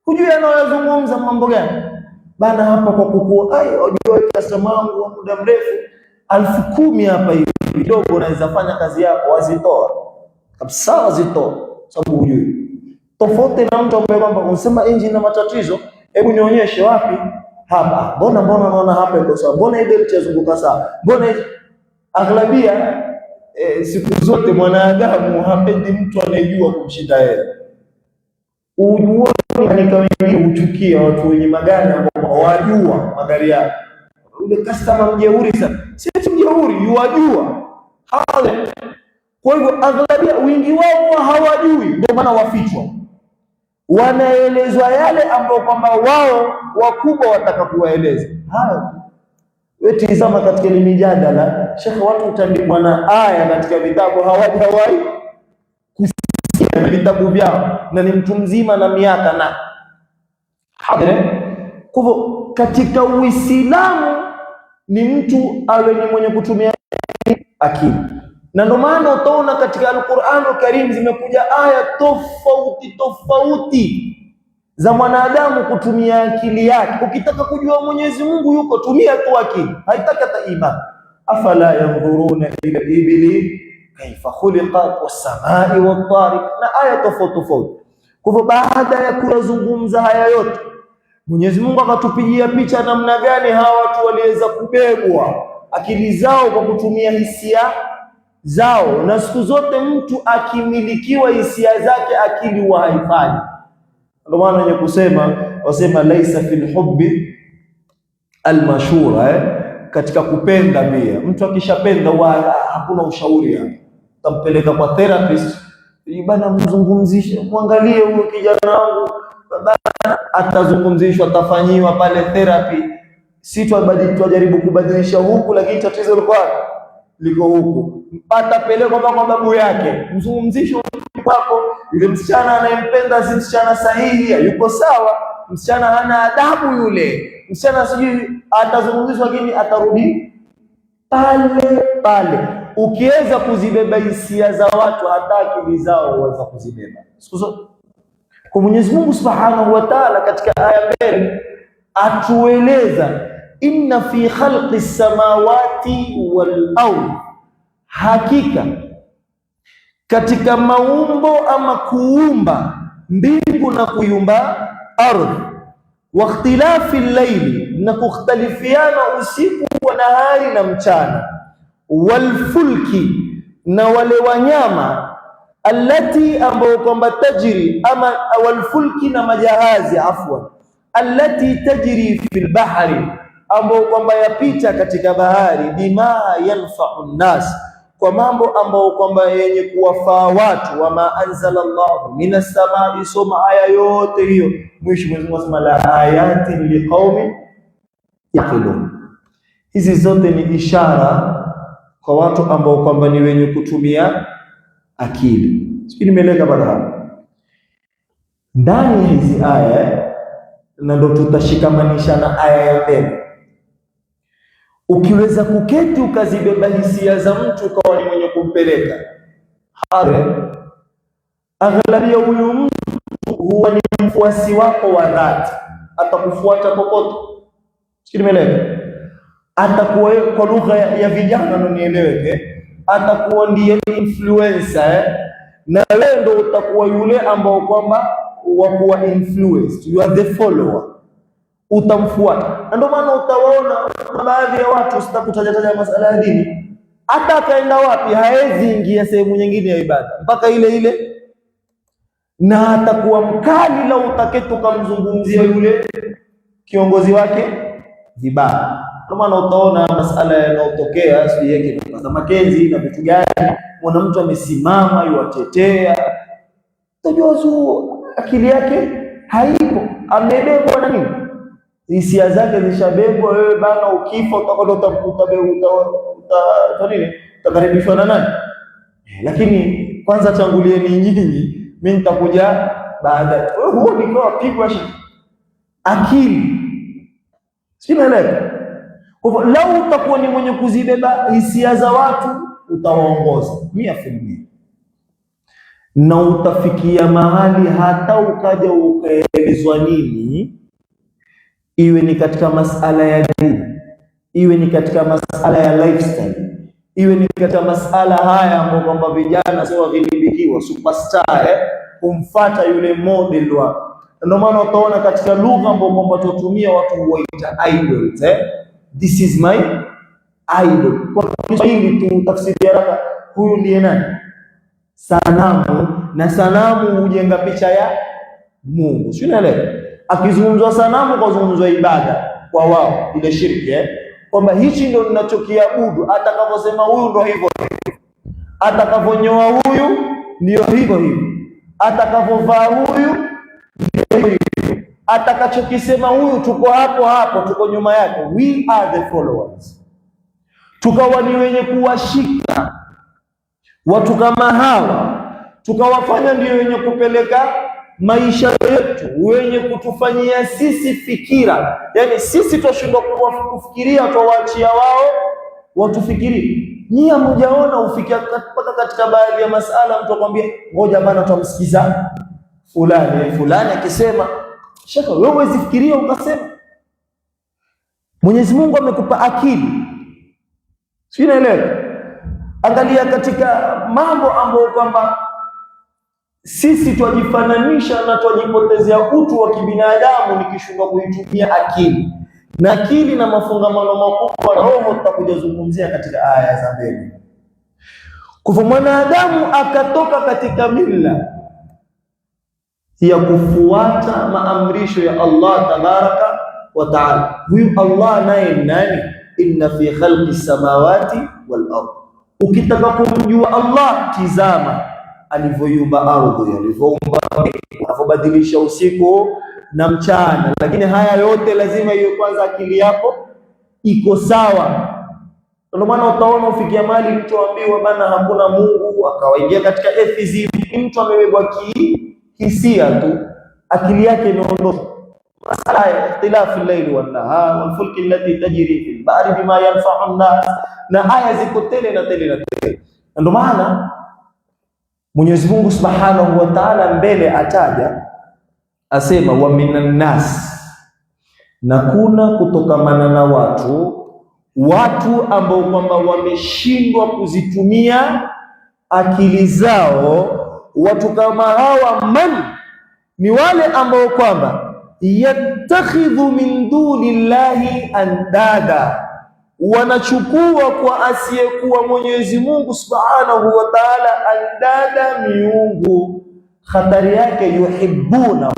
hujui anayozungumza mambo gani bana. Hapa kwa kukua wajua customer wangu wa muda mrefu 10,000 hapa hivi kidogo unaweza fanya kazi yako, wazitoa kabisa, wazitoa sababu hujui. Tofauti na mtu ambaye kwamba unasema engine na matatizo, hebu nionyeshe wapi hapa, mbona naona hapa iko sawa, mbona ile ilizunguka sawa, mbona aghlabia siku zote mwanadamu hapendi mtu anayejua kumshinda yeye. Ujuoni kanika wengi huchukia watu wenye magari ambao hawajua magari yao. Ule customer mjeuri sana, si mjeuri, yuwajua hale. Kwa hivyo aghlabia wingi wao hawajui, ndio maana wafichwa, wanaelezwa yale ambao kwamba wao wakubwa wataka kuwaeleza. Hayo wewe tizama katika ile mijadala, shekhe, watu utandikwa na aya katika vitabu hawajawahi kusikia na vitabu vyao, na ni mtu mzima na miaka na hadhira. Kwa hivyo katika Uislamu ni mtu awe ni mwenye kutumia akili, na ndio maana utaona katika Al-Qur'an Al-Karim zimekuja aya tofauti za mwanadamu kutumia akili yake. Ukitaka kujua Mwenyezi Mungu yuko, tumia tu akili, haitaki hata imani. Afala yanzuruna ila ibili kaifa khuliqat was-samai wat-tariq, na aya tofauti. Kwa hivyo baada ya kuyazungumza haya yote, Mwenyezi Mungu akatupigia picha namna gani hawa watu waliweza kubebwa akili zao kwa kutumia hisia zao, na siku zote mtu akimilikiwa hisia zake akili huwa haifanyi. Ndio maana wenye kusema wasema laisa fil hubbi almashura, katika kupenda pia mtu akishapenda huwa hakuna ushauri hapo. Utampeleka kwa therapist, bana mzungumzishe, muangalie huyo kijana wangu, bana atazungumzishwa, atafanyiwa pale therapy. Si twajaribu kubadilisha huku, lakini tatizo liko huku. Atapelekwa kwa babu yake, mzungumzishe kwako, yule msichana anayempenda si msichana sahihi, yuko sawa, msichana hana adabu, yule msichana sijui, atazungumzishwa lakini atarudi pale pale. Ukiweza kuzibeba hisia za watu, hata akili zao waweza kuzibeba. Kwa Mwenyezi Mungu Subhanahu wa Ta'ala katika aya mbele atueleza inna fi khalqi samawati wal ardh, hakika katika maumbo ama kuumba mbingu na kuumba ardhi, wa ikhtilafi layli, na kukhtalifiana usiku wa nahari na mchana, wal fulki, na wale wanyama, allati, ambao kwamba tajri, ama wal fulki, na majahazi afwan, allati tajri fil bahri, ambao kwamba yapita katika bahari, bima yanfa'u nnas, kwa mambo ambao kwamba yenye kuwafaa watu. Wama anzala Allahu minas samai, soma aya yote hiyo, mwisho Mwenyezi Mungu anasema la ayatin liqaumin yaqilun. Hizi zote ni ishara kwa watu ambao kwamba ni wenye kutumia akili. Sisi nimeleka bado ndani ya hizi aya, na ndo tutashikamanisha na aya ya mbele. Ukiweza kuketi ukazibeba hisia za mtu ukawa ni mwenye kumpeleka hare, aghlabia huyu mtu huwa ni mfuasi wako wa dhati, atakufuata kokote. Sisi nimeleka, atakuwa kwa lugha ya vijana na nieleweke, atakuwa ndiye influencer, na wewe ndio utakuwa yule ambao kwamba wakuwa influenced, you are the follower, utamfuata. Na ndio maana utawaona baadhi ya watu, sitakutaja masala ya dini, hata akaenda wapi haezi ingia sehemu nyingine ya ibada mpaka ile ile, na atakuwa mkali la utaketi ukamzungumzia yule kiongozi wake vibaya. Ndio maana utaona masala yanayotokea sisi yake na Makenzi na vitu gani, mwana mtu amesimama yuatetea, unajua akili yake haipo, amebebwa na nini, hisia zake zishabebwa. Wewe bana, ukifa utakaribishwa na nani? Lakini kwanza tangulieni nyinyi, mimi nitakuja baada. Wewe huo ni kwa pigwa akili, simeleka. Kwa hivyo lau utakuwa ni mwenye kuzibeba hisia za watu, utawaongoza 100%, na utafikia mahali hata ukaja ukaelezwa nini, iwe ni katika masala ya dini, iwe ni katika masala ya lifestyle, iwe ni katika masala haya ambayo kwamba vijana sio wavilibikiwa superstar, kumfuata yule model wa. Ndio maana utaona katika lugha ambayo kwamba tutumia watu huita idols, this is my idol. Kwa Kiswahili tu tafsiri haraka, huyu ndiye nani? Sanamu. Na sanamu hujenga picha ya Mungu, sio unaelewa? Akizungumzwa sanamu kwa zungumzwa ibada kwa wao, ile shirki, kwamba hichi ndio ninachokiabudu. Atakaposema huyu ndio hivyo, atakavonyoa huyu ndio hivyo hivyo, atakavovaa huyu ndio hivyo, atakachokisema huyu tuko hapo hapo, tuko nyuma yake. We are the followers. Tukawa ni wenye kuwashika watu kama hawa, tukawafanya ndio wenye kupeleka maisha yetu, wenye kutufanyia sisi fikira. Yani sisi tushindwa kufikiria, tuwaachia wao watufikirie. Nyie mmojaona ufikia mpaka katika baadhi ya masala mtu akwambia ngoja bana tumsikiza fulani akisema, shaka wewe huwezi fikiria ukasema. Mwenyezi Mungu amekupa akili, si unaelewa? Angalia katika mambo ambayo kwamba sisi twajifananisha na twajipotezea utu wa kibinadamu nikishindwa kuitumia akili. na akili na mafungamano makubwa na roho tutakuja zungumzia katika aya za mbele. Kwa mwanadamu akatoka katika mila ya kufuata maamrisho ya Allah tabaraka wa taala. Huyu Allah naye nani? Inna fi khalqi samawati wal ardh. Ukitaka kumjua Allah, tizama alivyoumba ardhi, alivyoumba, alivyobadilisha usiku na mchana. Lakini haya yote lazima iwe kwanza akili yako iko sawa. Ndio maana utaona ufikia mali mtu ambiwa bana hakuna Mungu, akawaingia katika atheism. Mtu amebebwa hisia tu, akili yake imeondoka. Masala ya ikhtilafu al-layli wan-nahar wal-fulki allati tajri fil bahri bima yanfa'u an-nas, na aya ziko tele na tele na tele. Ndio maana Mwenyezi Mungu Subhanahu wa Ta'ala mbele ataja asema wa minan nas, na kuna kutokamana na watu ambao kwamba wameshindwa kuzitumia akili zao. Watu kama hawa ni wale ambao kwamba yattakhidhu min dunillahi andada, wanachukua kwa asiyekuwa Mwenyezi Mungu Subhanahu wa Ta'ala andada, miungu. Hatari yake yuhibbuna,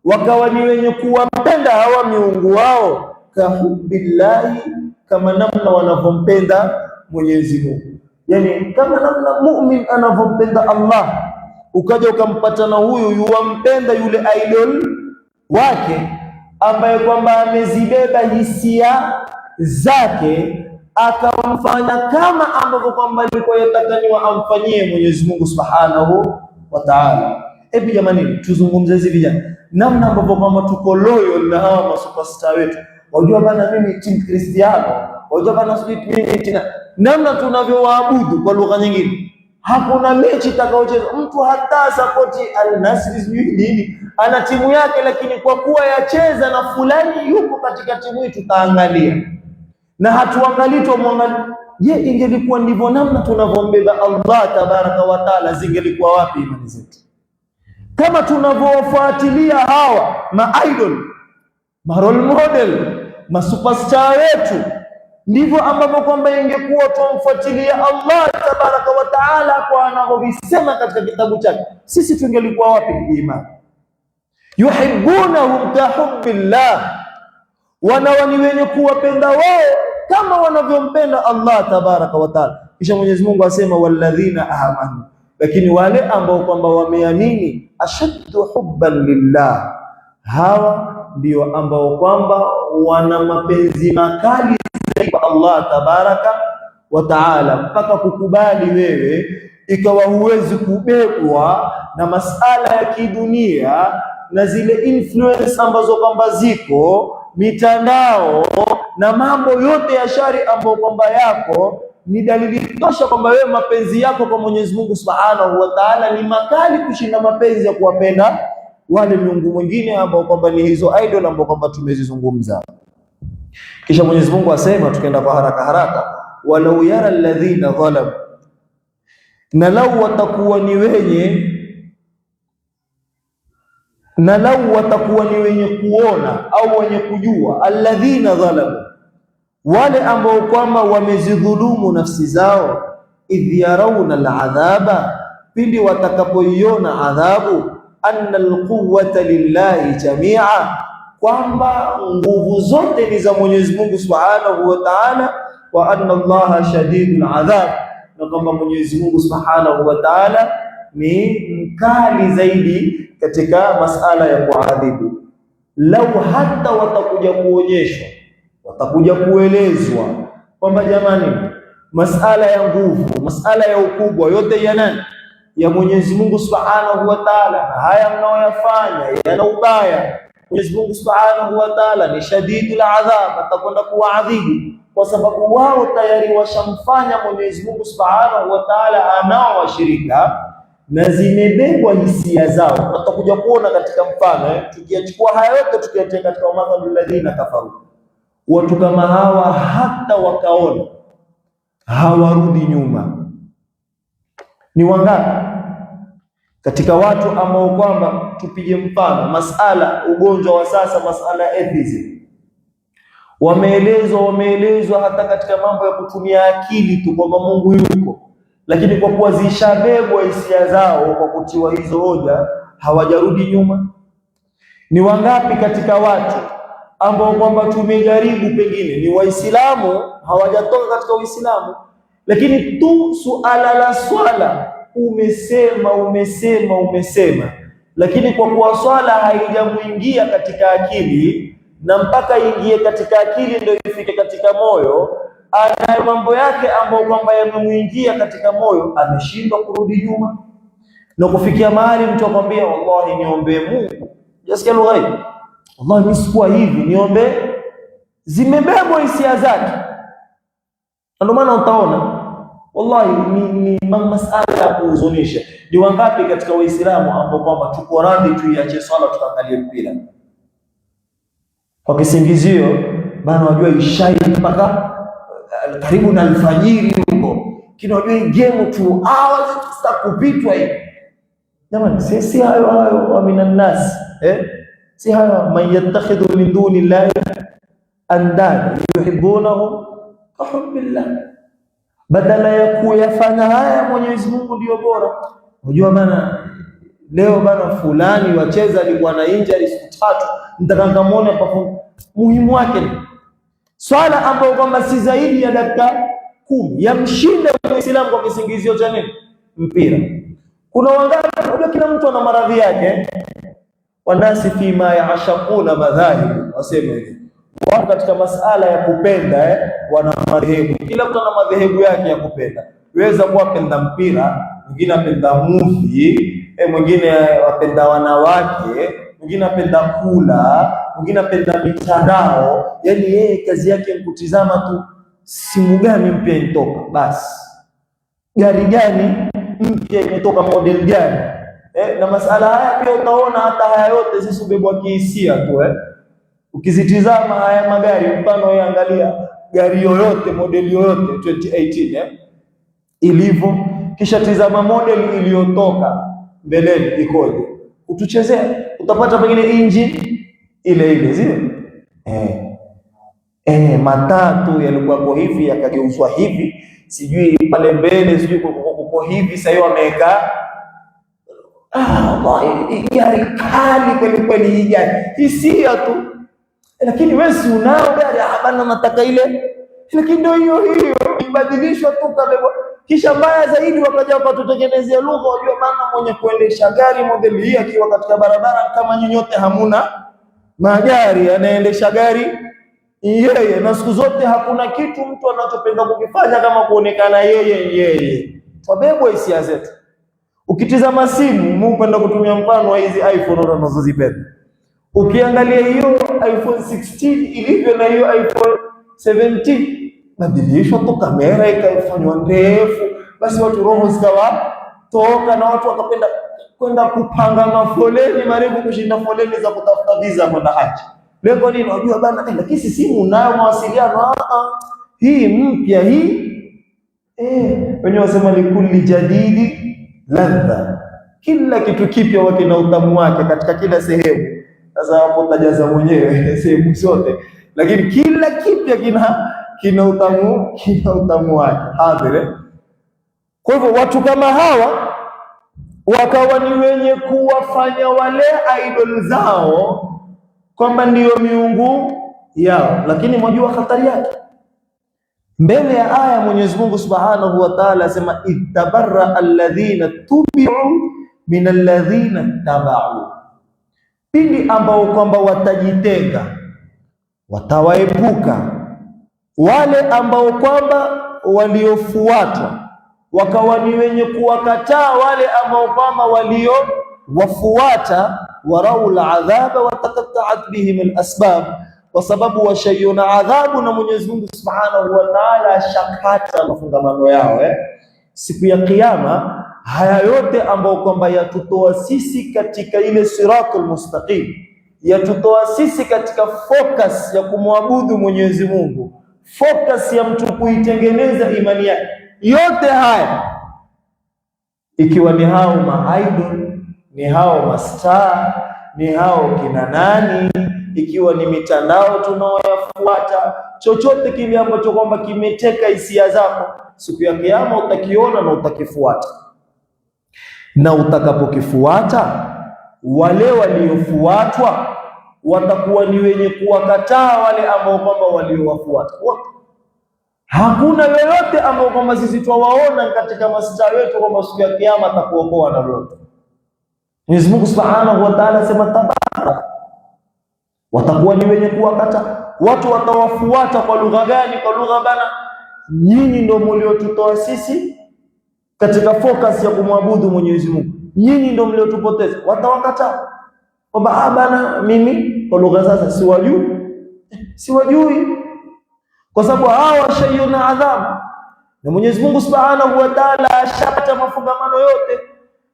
wakawa ni wenye kuwapenda hawa miungu wao, kahubbillahi, kama namna wanavyompenda Mwenyezi Mungu. Yani kama namna mu'min anavyompenda Allah, ukaja ukampata na huyu yuwampenda yule idol wake ambaye kwamba amezibeba hisia zake, akamfanya kama ambavyo kwamba alikuwa yatakaniwa amfanyie Mwenyezi Mungu Subhanahu wa Ta'ala. Hebu jamani, tuzungumze hizi vijana, namna ambavyo kwamba tuko loyal na hawa masuperstar wetu. Wajua bana, mimi team Cristiano, wajua bana, mimi tina, namna tunavyowaabudu kwa lugha nyingine. Hakuna mechi itakayocheza mtu hata support Al-Nassr nini, ana timu yake, lakini kwa kuwa yacheza na fulani yupo katika timu hii tutaangalia, na hatuangalii tumwangalia. Je, ingelikuwa ndivyo namna tunavombeba Allah tabaraka wa taala, zingelikuwa wapi imani zetu? Kama tunavyowafuatilia hawa ma-idol, ma-role model, ma-superstar wetu, ndivyo ambavyo kwamba ingekuwa tumfuatilia Allah tabaraka wa taala kwa anavyosema katika kitabu chake, sisi tungelikuwa wapi imani? Yuhibbunahum kahubbillah, wanawani wenye kuwapenda wao kama wanavyompenda Allah tabaraka wa taala. Kisha Mwenyezi Mungu asema walladhina amanu, lakini wale ambao kwamba wameamini, ashaddu hubban lillah, hawa ndio ambao kwamba wana mapenzi makali kwa Allah tabaraka wa taala, mpaka kukubali wewe ikawa huwezi kubebwa na masala ya kidunia na zile influence ambazo kwamba ziko mitandao na mambo yote ya shari ambayo kwamba yako. Ni dalili tosha kwamba wewe mapenzi yako kwa Mwenyezi Mungu Subhanahu wa Ta'ala ni makali kushinda mapenzi ya kuwapenda wale miungu mwingine ambao kwamba ni hizo idol ambao kwamba tumezizungumza. Kisha Mwenyezi Mungu asema, tukienda kwa haraka haraka, walau yara alladhina zalamu, na lau watakuwa ni wenye kuona au wenye kujua, alladhina zalamu, wale ambao kwamba wamezidhulumu nafsi zao, idh yarawna al'adhaba, pindi watakapoiona adhabu, anna alquwwata lillahi jami'a, kwamba nguvu zote ni za Mwenyezi Mungu Subhanahu wa Ta'ala, wa anna Allaha shadidul adhab, na kwamba Mwenyezi Mungu Subhanahu wa Ta'ala ni mkali zaidi katika masala ya kuadhibu. Lau hata watakuja kuonyeshwa, watakuja kuelezwa kwamba jamani, masala ya nguvu, masala ya ukubwa yote ya nani? Ya Mwenyezi Mungu Subhanahu wa Ta'ala. Haya mnaoyafanya yana ubaya, Mwenyezi Mungu Subhanahu wa Ta'ala ni shadidul adhab, atakwenda kuadhibu, kwa sababu wao tayari washamfanya Mwenyezi Mungu Subhanahu wa Ta'ala anao washirika na zimebebwa hisia zao. Tutakuja kuona katika mfano tukiachukua haya yote tukiatia katika mathalul ladhina kafaru, watu kama hawa hata wakaona hawarudi nyuma. Ni wangapi katika watu ambao kwamba, tupige mfano masala ugonjwa wa sasa, masala ya atheism, wameelezwa hata katika mambo ya kutumia akili tu kwamba Mungu yuko, lakini kwa kuwa zishabebwa hisia zao kwa kutiwa hizo hoja hawajarudi nyuma. Ni wangapi katika watu ambao kwamba tumejaribu, pengine ni Waislamu, hawajatoka katika Uislamu, lakini tu suala la swala umesema, lakini kwa kuwa swala haijamuingia katika akili, na mpaka ingie katika akili ndio ifike katika moyo, ana mambo yake ambayo kwamba yamemuingia katika moyo, ameshindwa kurudi nyuma, na kufikia mahali mtu akwambia wallahi niombe Mungu, yasikia lugha hii, wallahi mimi sikuwa hivi, niombe. Zimebebwa hisia zake. Ndio maana utaona wallahi ni masala ya kuhuzunisha. Ni wangapi katika Waislamu ambao kwamba tuko radhi tuiache swala tukaangalie mpira kwa kisingizio bana, wajua ishai mpaka karibu na alfajiri huko, kinajua hii game tu sitakupitwa hii. Jamani, si hayo wa minan nas, si hayo man yattakhidhu min duni llahi andada yuhibbunahum ka hubbillah. Badala ya kuyafanya haya Mwenyezi Mungu ndio bora. Unajua bana, leo bana fulani wacheza alikuwa na injury siku 3, mtakangamone hapo. Muhimu wake ni swala ambayo kwamba si zaidi ya dakika 10 yamshinda Muislamu kwa kisingizio cha nini? Mpira. Kuna wangapi, unajua kila mtu ana maradhi yake. Wanasi fi ma yaashaquna madhahib, wasema hivi. Wao katika masala ya kupenda wana madhehebu. Kila mtu ana madhehebu yake ya kupenda. Weza kuwa penda mpira, mwingine apenda movie, mwingine apenda wanawake, mwingine apenda kula, mwingine apenda mitandao. Yani yeye kazi yake ni kutizama tu simu gani mpya inatoka, basi gari gani mpya imetoka, model gani. Na masala haya pia utaona hata haya yote sisi ubebwa kihisia tu. Ukizitizama haya magari, mfano angalia gari yoyote model yoyote 2018 ilivyo, kisha tizama model iliyotoka mbeleni ikoje, utuchezea utapata pengine engine ile zile matatu yalikuwa kwa hivi yakageuzwa hivi, sijui pale mbele sijui kwa hivi, sasa hiyo wameweka gari kali kweli hii gari hisia tu. Lakini wewe si unao gari bana, nataka ile, lakini ndio hiyo ibadilishwa tu kabla. Kisha mbaya zaidi wakaja wakatutengenezea lugha, wajua bana, mwenye kuendesha gari model hii akiwa katika barabara kama nyinyote hamuna magari, anaendesha gari yeye, na siku zote hakuna kitu mtu anachopenda kukifanya kama kuonekana yeye. Wabebwa hisia zetu. Ukitizama simu, mimi hupenda kutumia mfano wa hizi iPhone unazozipenda. Ukiangalia hiyo iPhone 16 ilivyo na hiyo iPhone 17, badilishwa tu kamera ikafanywa ndefu, basi watu roho zikawa toka, na watu wakapenda kwenda kupanga mafoleni marefu kushinda foleni za kutafuta visa kwenda haji. Lengo nini? Unajua bana, lakini simu nayo mawasiliano hii mpya hii wenyewe wasema likulli jadidi ladha, kila kitu kipya wake na utamu wake katika kila sehemu. Sasa hapo utajaza mwenyewe sehemu zote, lakini kila kipya kina utamu wake. Hadhire. Kwa hivyo watu kama hawa wakawa ni wenye kuwafanya wale idol zao kwamba ndiyo miungu yao, lakini mwajua hatari yake. Mbele ya aya Mwenyezi Mungu Subhanahu wa Ta'ala asema ittabarra alladhina tubi'u min alladhina tabau, pindi ambao kwamba watajitenga, watawaepuka wale ambao kwamba waliofuatwa, wakawa ni wenye kuwakataa wale ambao kwamba waliowafuata, waraul adhaba wataqatta'at bihim alasbab, kwa sababu washaiona adhabu na Mwenyezi Mungu Subhanahu wa Ta'ala shakata mafungamano yao. Siku ya Kiyama haya yote ambayo kwamba yatutoa sisi katika ile siratul mustaqim, yatutoa sisi katika focus ya kumwabudu Mwenyezi Mungu, focus ya mtu kuitengeneza imani yake, yote haya ikiwa ni hao maidol, ni hao mastaa, ni hao kina nani, ikiwa ni mitandao tunaoyafuata, chochote kile ambacho kwamba kimeteka hisia zako, siku ya Kiyama utakiona na utakifuata. Na utakapokifuata, wale waliofuatwa watakuwa ni wenye kuwakataa wale ambao kwamba waliowafuata. Hakuna yoyote ambao kwamba sisi twawaona katika mastaa wetu kwamba siku ya Kiyama atakuokoa na lolote. Mwenyezi Mungu Subhanahu wa Ta'ala sema tabara, watakuwa ni wenye kuwakataa. Watu watawafuata kwa lugha gani? Kwa lugha bana, nyinyi ndio mliotutoa sisi katika focus ya kumwabudu Mwenyezi Mungu, nyinyi ndio mliotupoteza. Watawakataa kwamba bana, mimi kwa lugha sasa siwajui, kwa sababu hawa shayuna adhabu. Na Mwenyezi Mungu Subhanahu wa Ta'ala ashapata mafungamano yote.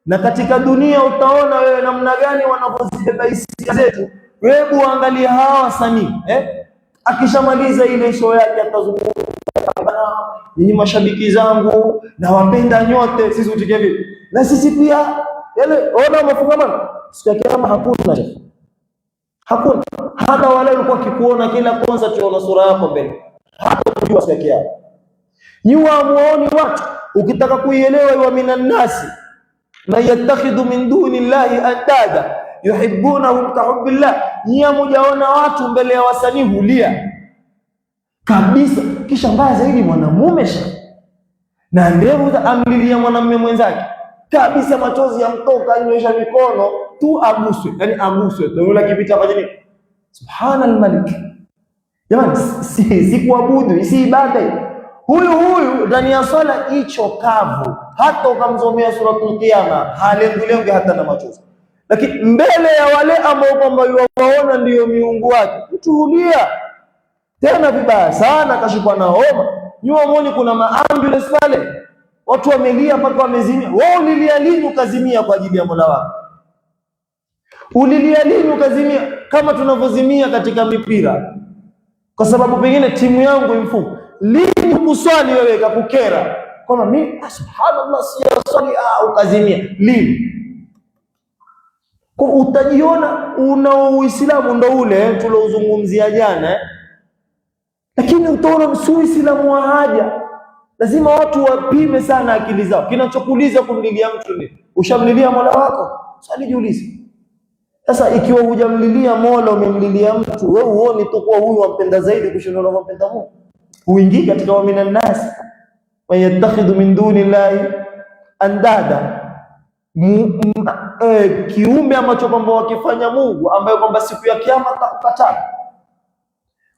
Na katika dunia utaona wewe namna gani wanavyozibeba hisia zetu. Hebu angalia hawa wasanii, akishamaliza ile show yake atazungumza, nyinyi mashabiki zangu nawapenda nyote, sisi utike vipi? Na sisi pia yale ona mafungamano. Siku ya Kiyama hakuna. Hata wale walikuwa kikuona kila concert una sura yako mbele, hata kujua siku ya Kiyama. Nyua muone watu, ukitaka kuielewa wa minan nasi la yattakhidhu min duni llahi andada yuhibbunahum kahubbillah. Nyia mujaona watu mbele ya wasanii hulia kabisa, kisha mbaya zaidi mwanamume na ndevu amlilia mwanamume mwenzake kabisa, machozi yamtoka, anyosha mikono tu aguswe, yani aguswe ndio kipita kwa nini? Subhanal Malik. Jamani, si kuabudu, si ibada. Huyu ndani ya swala hicho kavu, hata ukamzomea suratul Qiyama halengulengi hata na machozi, lakini mbele ya wale ambao kwamba waona ndiyo miungu wake utuhulia tena vibaya sana, kashikwa na homa. Nyuma muone kuna maambulance pale, watu wamelia mpaka wamezimia. Wewe ulilia lini ukazimia kwa ajili ya Mola wako? Ulilia lini ukazimia kama tunavyozimia katika mipira kwa sababu pengine timu yangu imfunga? Lini kuswali wewe kakukera kama mimi subhanallah siyaswali ukazimia lini? Kwa utajiona una Uislamu ndo ule tuliozungumzia jana, lakini utaona Uislamu wa haja. Lazima watu wapime sana akili zao. Kinachokuuliza kumlilia mtu ni ushamlilia Mola wako? Swali jiulize. Sasa ikiwa hujamlilia Mola, umemlilia mtu, wewe uone tu kwa huyu wampenda zaidi kushinda unampenda Mungu, huingii katika wa minan nas wa yattakhidhu min duni llahi andada, kiumbe ambacho kwamba wakifanya Mungu ambaye kwamba siku ya Kiyama atakukataa.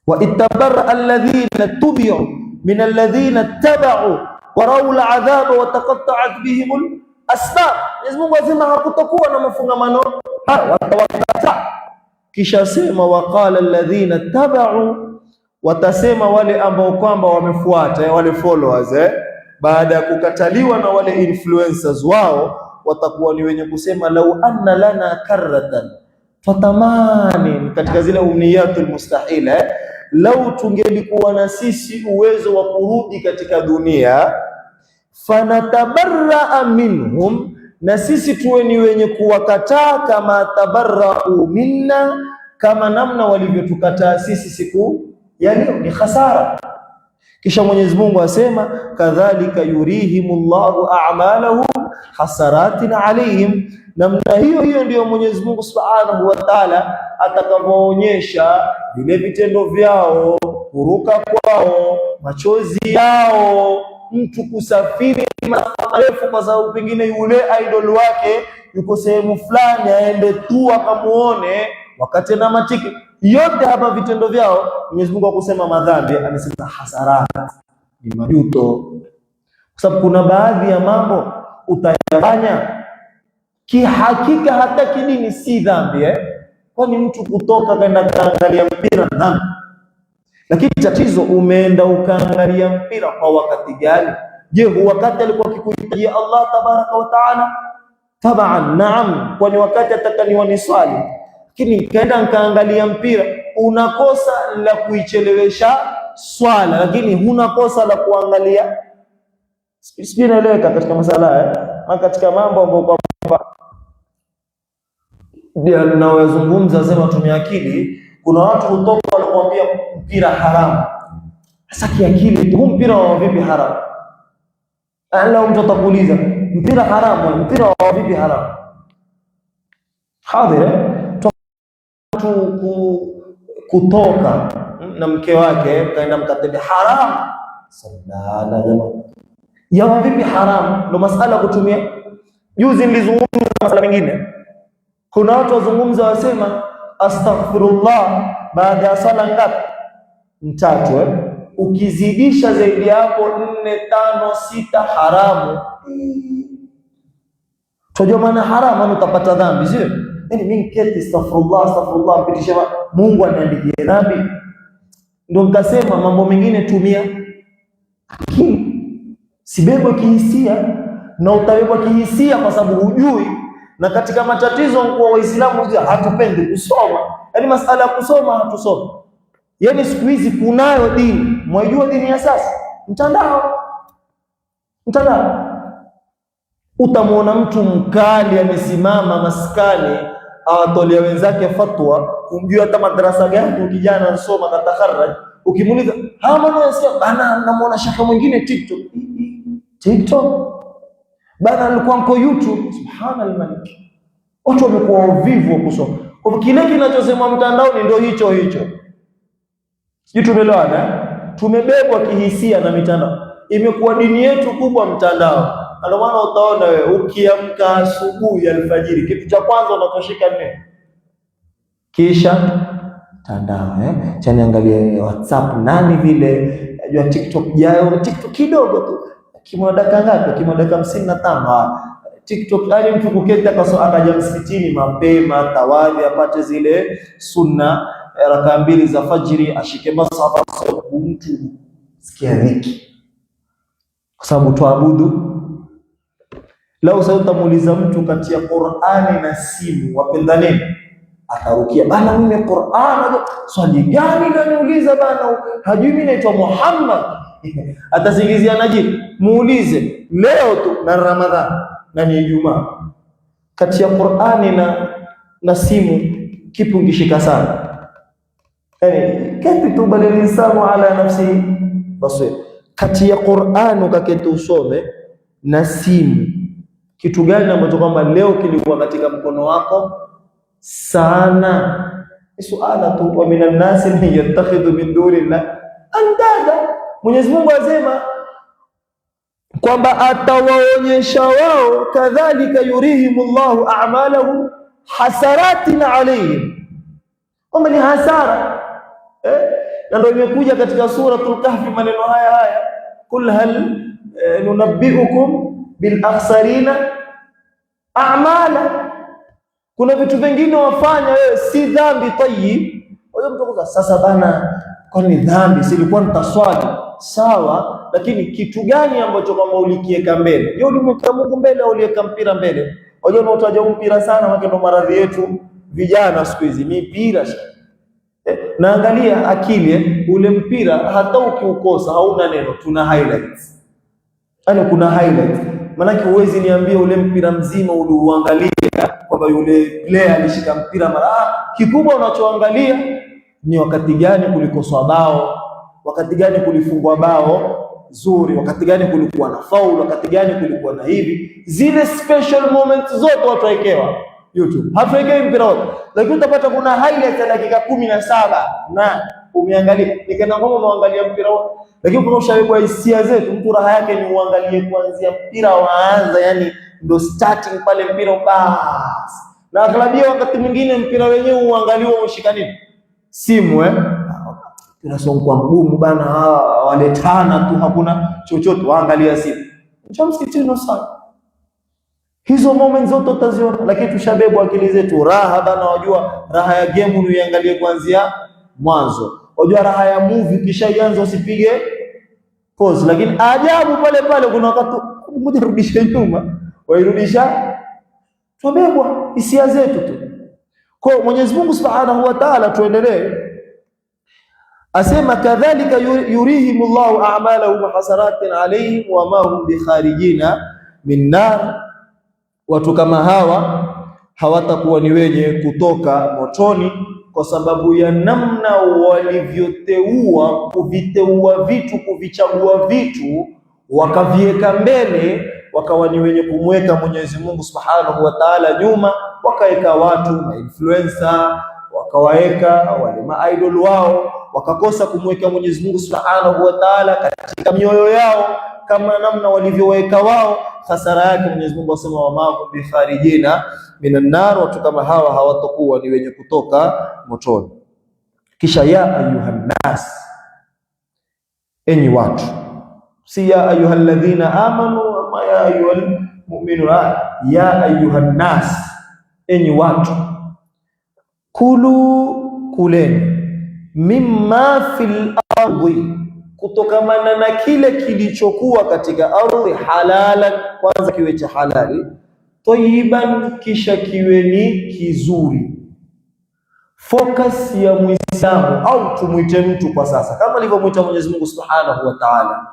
Wa ittabarra alladhina tubi'u min alladhina ittaba'u wa ra'u al'adhaba wa taqatta'at bihim al-asbab. Mwenyezi Mungu asema hakutakuwa na mafungamano, watawakataa. Kisha sema waqala alladhina ittaba'u, watasema wale ambao kwamba wamefuata, wale followers baada ya kukataliwa na wale influencers wao, watakuwa ni wenye kusema lau anna lana karratan, fatamani katika zile umniyatul mustahila, lau tungelikuwa na sisi uwezo wa kurudi katika dunia, fanatabarra minhum, na sisi tuwe ni wenye kuwakataa, kama tabarra'u minna, kama namna walivyotukataa sisi siku ya leo. Ni khasara. Kisha Mwenyezi Mungu asema kadhalika yurihimullahu a'malahum hasaratin alayhim, namna hiyo ndiyo Mwenyezi Mungu Subhanahu wa Ta'ala atakavyoonyesha vile vitendo vyao, kuruka kwao, machozi yao, mtu kusafiri masafa marefu kwa sababu pengine yule idol wake yuko sehemu fulani, aende tu akamuone wakati na matiki yote. Hapa vitendo vyao Mwenyezi Mungu akusema madhambi, amesema hasarat, ni majuto, kwa sababu kuna baadhi ya mambo utayafanya kihakika hata kidini si dhambi kwani mtu kutoka kaenda kaangalia mpira dhambi, lakini tatizo umeenda ukaangalia mpira kwa wakati gani? Je, wakati alikuwa akikuhitajia Allah tabaraka wa taala? Taban naam, kwani wakati atakaniwa ni swali, lakini kaenda nikaangalia mpira, unakosa la kuichelewesha swala, lakini huna kosa la kuangalia. Sisi naeleweka katika masala katika mambo ambayo kwamba ndio nawazungumza, sema tumia akili Kuna watu hutoka wanakuambia mpira haramu. Sasa kiakili tu, mpira wa vipi haramu? Leo mtu atakuuliza mpira haramu, mpira wa vipi haramu? Hadhira tu kutoka na mke wake kaenda mkataba haramu. Sallallahu ya vipi haramu? Ndio masala kutumia. Juzi nilizungumza masala mengine, kuna watu wazungumza wasema astaghfirullah baada ya sala ngapi? 3. Ukizidisha zaidi hapo 4, 5, 6 haramu. Tunajua maana haramu, ama utapata dhambi, sio? Yaani mimi niketi astaghfirullah mpitisha Mungu aniandikie dhambi. Ndio nikasema mambo mengine tumia akili, sibebwa kihisia. Na utabebwa kihisia kwa sababu hujui. Na katika matatizo kwa Waislamu hatupendi kusoma, yaani masala ya kusoma hatusomi. Yaani siku hizi kunayo dini, mwajua dini ya sasa mtandao. Utamwona mtu mkali amesimama maskani awatolea wenzake fatwa, kumjua hata madrasa gani kijana anasoma katakharaj. Ukimuuliza hawa maneno yasikia bana, namuona shaka mwingine TikTok bana, alikuwa mko YouTube. Subhanallah, watu wamekuwa wavivu wa kusoma. Kwa kile kinachosema mtandaoni ndio hicho. Sijui tumeelewana? Tumebebwa kihisia na mitandao. Imekuwa dini yetu kubwa mtandao. Ndio maana utaona wewe ukiamka asubuhi alfajiri, kitu cha kwanza unatoshika nini? Kisha mtandao, chani angalia WhatsApp nani vile, najua TikTok jayo, TikTok kidogo tu. Dakika ngapi? Dakika 55. TikTok hadi mtu kuketi akaja msikitini mapema tawadhi apate zile sunna raka 2 za fajiri, ashike masafa, mtu sikia dhiki kwa sababu tuabudu. Lao sasa utamuuliza mtu kati ya Qur'ani na simu wapenda nini? Atarukia bana, mimi Qur'an. Swali gani naniuliza bana? Hajui mimi naitwa Muhammad. Atasingizia naji. Muulize leo tu na Ramadhani na ni Ijumaa, kati ya Qur'ani na simu kipi ungishika sana? Yaani kati tu bali insanu ala nafsi basir. Kati ya Qur'an ukaketi usome na simu, kitu gani ambacho kwamba leo kilikuwa katika mkono wako sana? Ni suala tu. Wa minan nasi man yattakhidhu min dunillah andada. Mwenyezi Mungu asema kwamba atawaonyesha wao, kadhalika yurihimullahu a'malahum hasaratin alayhim, kwamba ni hasara. Na ndio imekuja katika suratul Kahfi maneno haya, kul hal nunabbiukum bil akhsarina a'mala. Kuna vitu vingine wafanya wewe si dhambi tayyib, wewe mtokoza sasa bana, kwani dhambi silikuwa nitaswali sawa, lakini kitu gani ambacho kama ulikieka mbele? Yeye ulimweka Mungu mbele au uliweka mpira mbele? Unajua unaotaja mpira sana, wake ndo maradhi yetu vijana siku hizi, mipira. Naangalia akili, ule mpira hata ukiukosa hauna neno, tuna highlights. Yaani kuna highlights. Maana huwezi niambia ule mpira mzima uliuangalia kwamba yule player alishika mpira mara. Kikubwa unachoangalia ni wakati gani kulikoswa bao, wakati gani kulifungwa bao zuri, wakati gani kulikuwa na faul, wakati gani kulikuwa na hivi. Zile special moments zote watu waekewa YouTube. Hatuwekei mpira wote, lakini utapata kuna highlight ya dakika 17 na umeangalia. Nikana ngoma unaangalia mpira wote, lakini kuna ushabebwa hisia zetu. Mtu raha yake ni uangalie kuanzia mpira waanza, yani ndo starting pale mpira basi. Na aglabia wakati mwingine mpira wenyewe uangaliwa ushika nini? Simu inasongwa mgumu bana, waletana tu, hakuna chochote, waangalia simu. Njoo msikitini sana. Hizo moments zote utaziona, lakini tushabebwa akili zetu raha bana. Wajua raha ya game uiangalie kuanzia mwanzo. Wajua raha ya movie kishaanza usipige pause, lakini ajabu pale kuna wakati mmoja rudisha nyuma, wairudisha. Tubebwa hisia zetu tu. Kwa Mwenyezi Mungu Subhanahu wa Ta'ala, tuendelee. Asema kadhalika yurihimullahu a'malahum hasaratin alayhim wa ma hum bikharijina min nar. Watu kama hawa hawatakuwa ni wenye kutoka motoni, kwa sababu ya namna walivyoteua, kuviteua vitu, kuvichagua vitu, wakaviweka mbele, wakawa ni wenye kumweka Mwenyezi Mungu Subhanahu wa Ta'ala nyuma, wakaweka watu ma-influencer, wakawaweka wale ma-idol wao, wakakosa kumweka Mwenyezi Mungu Subhanahu wa Ta'ala katika mioyo yao kama namna walivyoweka wao. Hasara yake Mwenyezi Mungu asema wa ma bikharijina minan nar, watu kama hawa hawatakuwa ni wenye kutoka motoni. Kisha ya ayuhan nas, enyi watu, si ya ayuhal ladhina amanu ama ya ayuhal mu'minun, ya ayuhan nas, enyi watu, kulu, kuleni, mimma fil ardi, kutokamana na kile kilichokuwa katika ardhi, halalan, kwanza kiwe cha halali, tayyiban, kisha kiwe ni kizuri. Focus ya Muislamu au tumuite mtu kwa sasa kama alivyomuita Mwenyezi Mungu Subhanahu wa Ta'ala,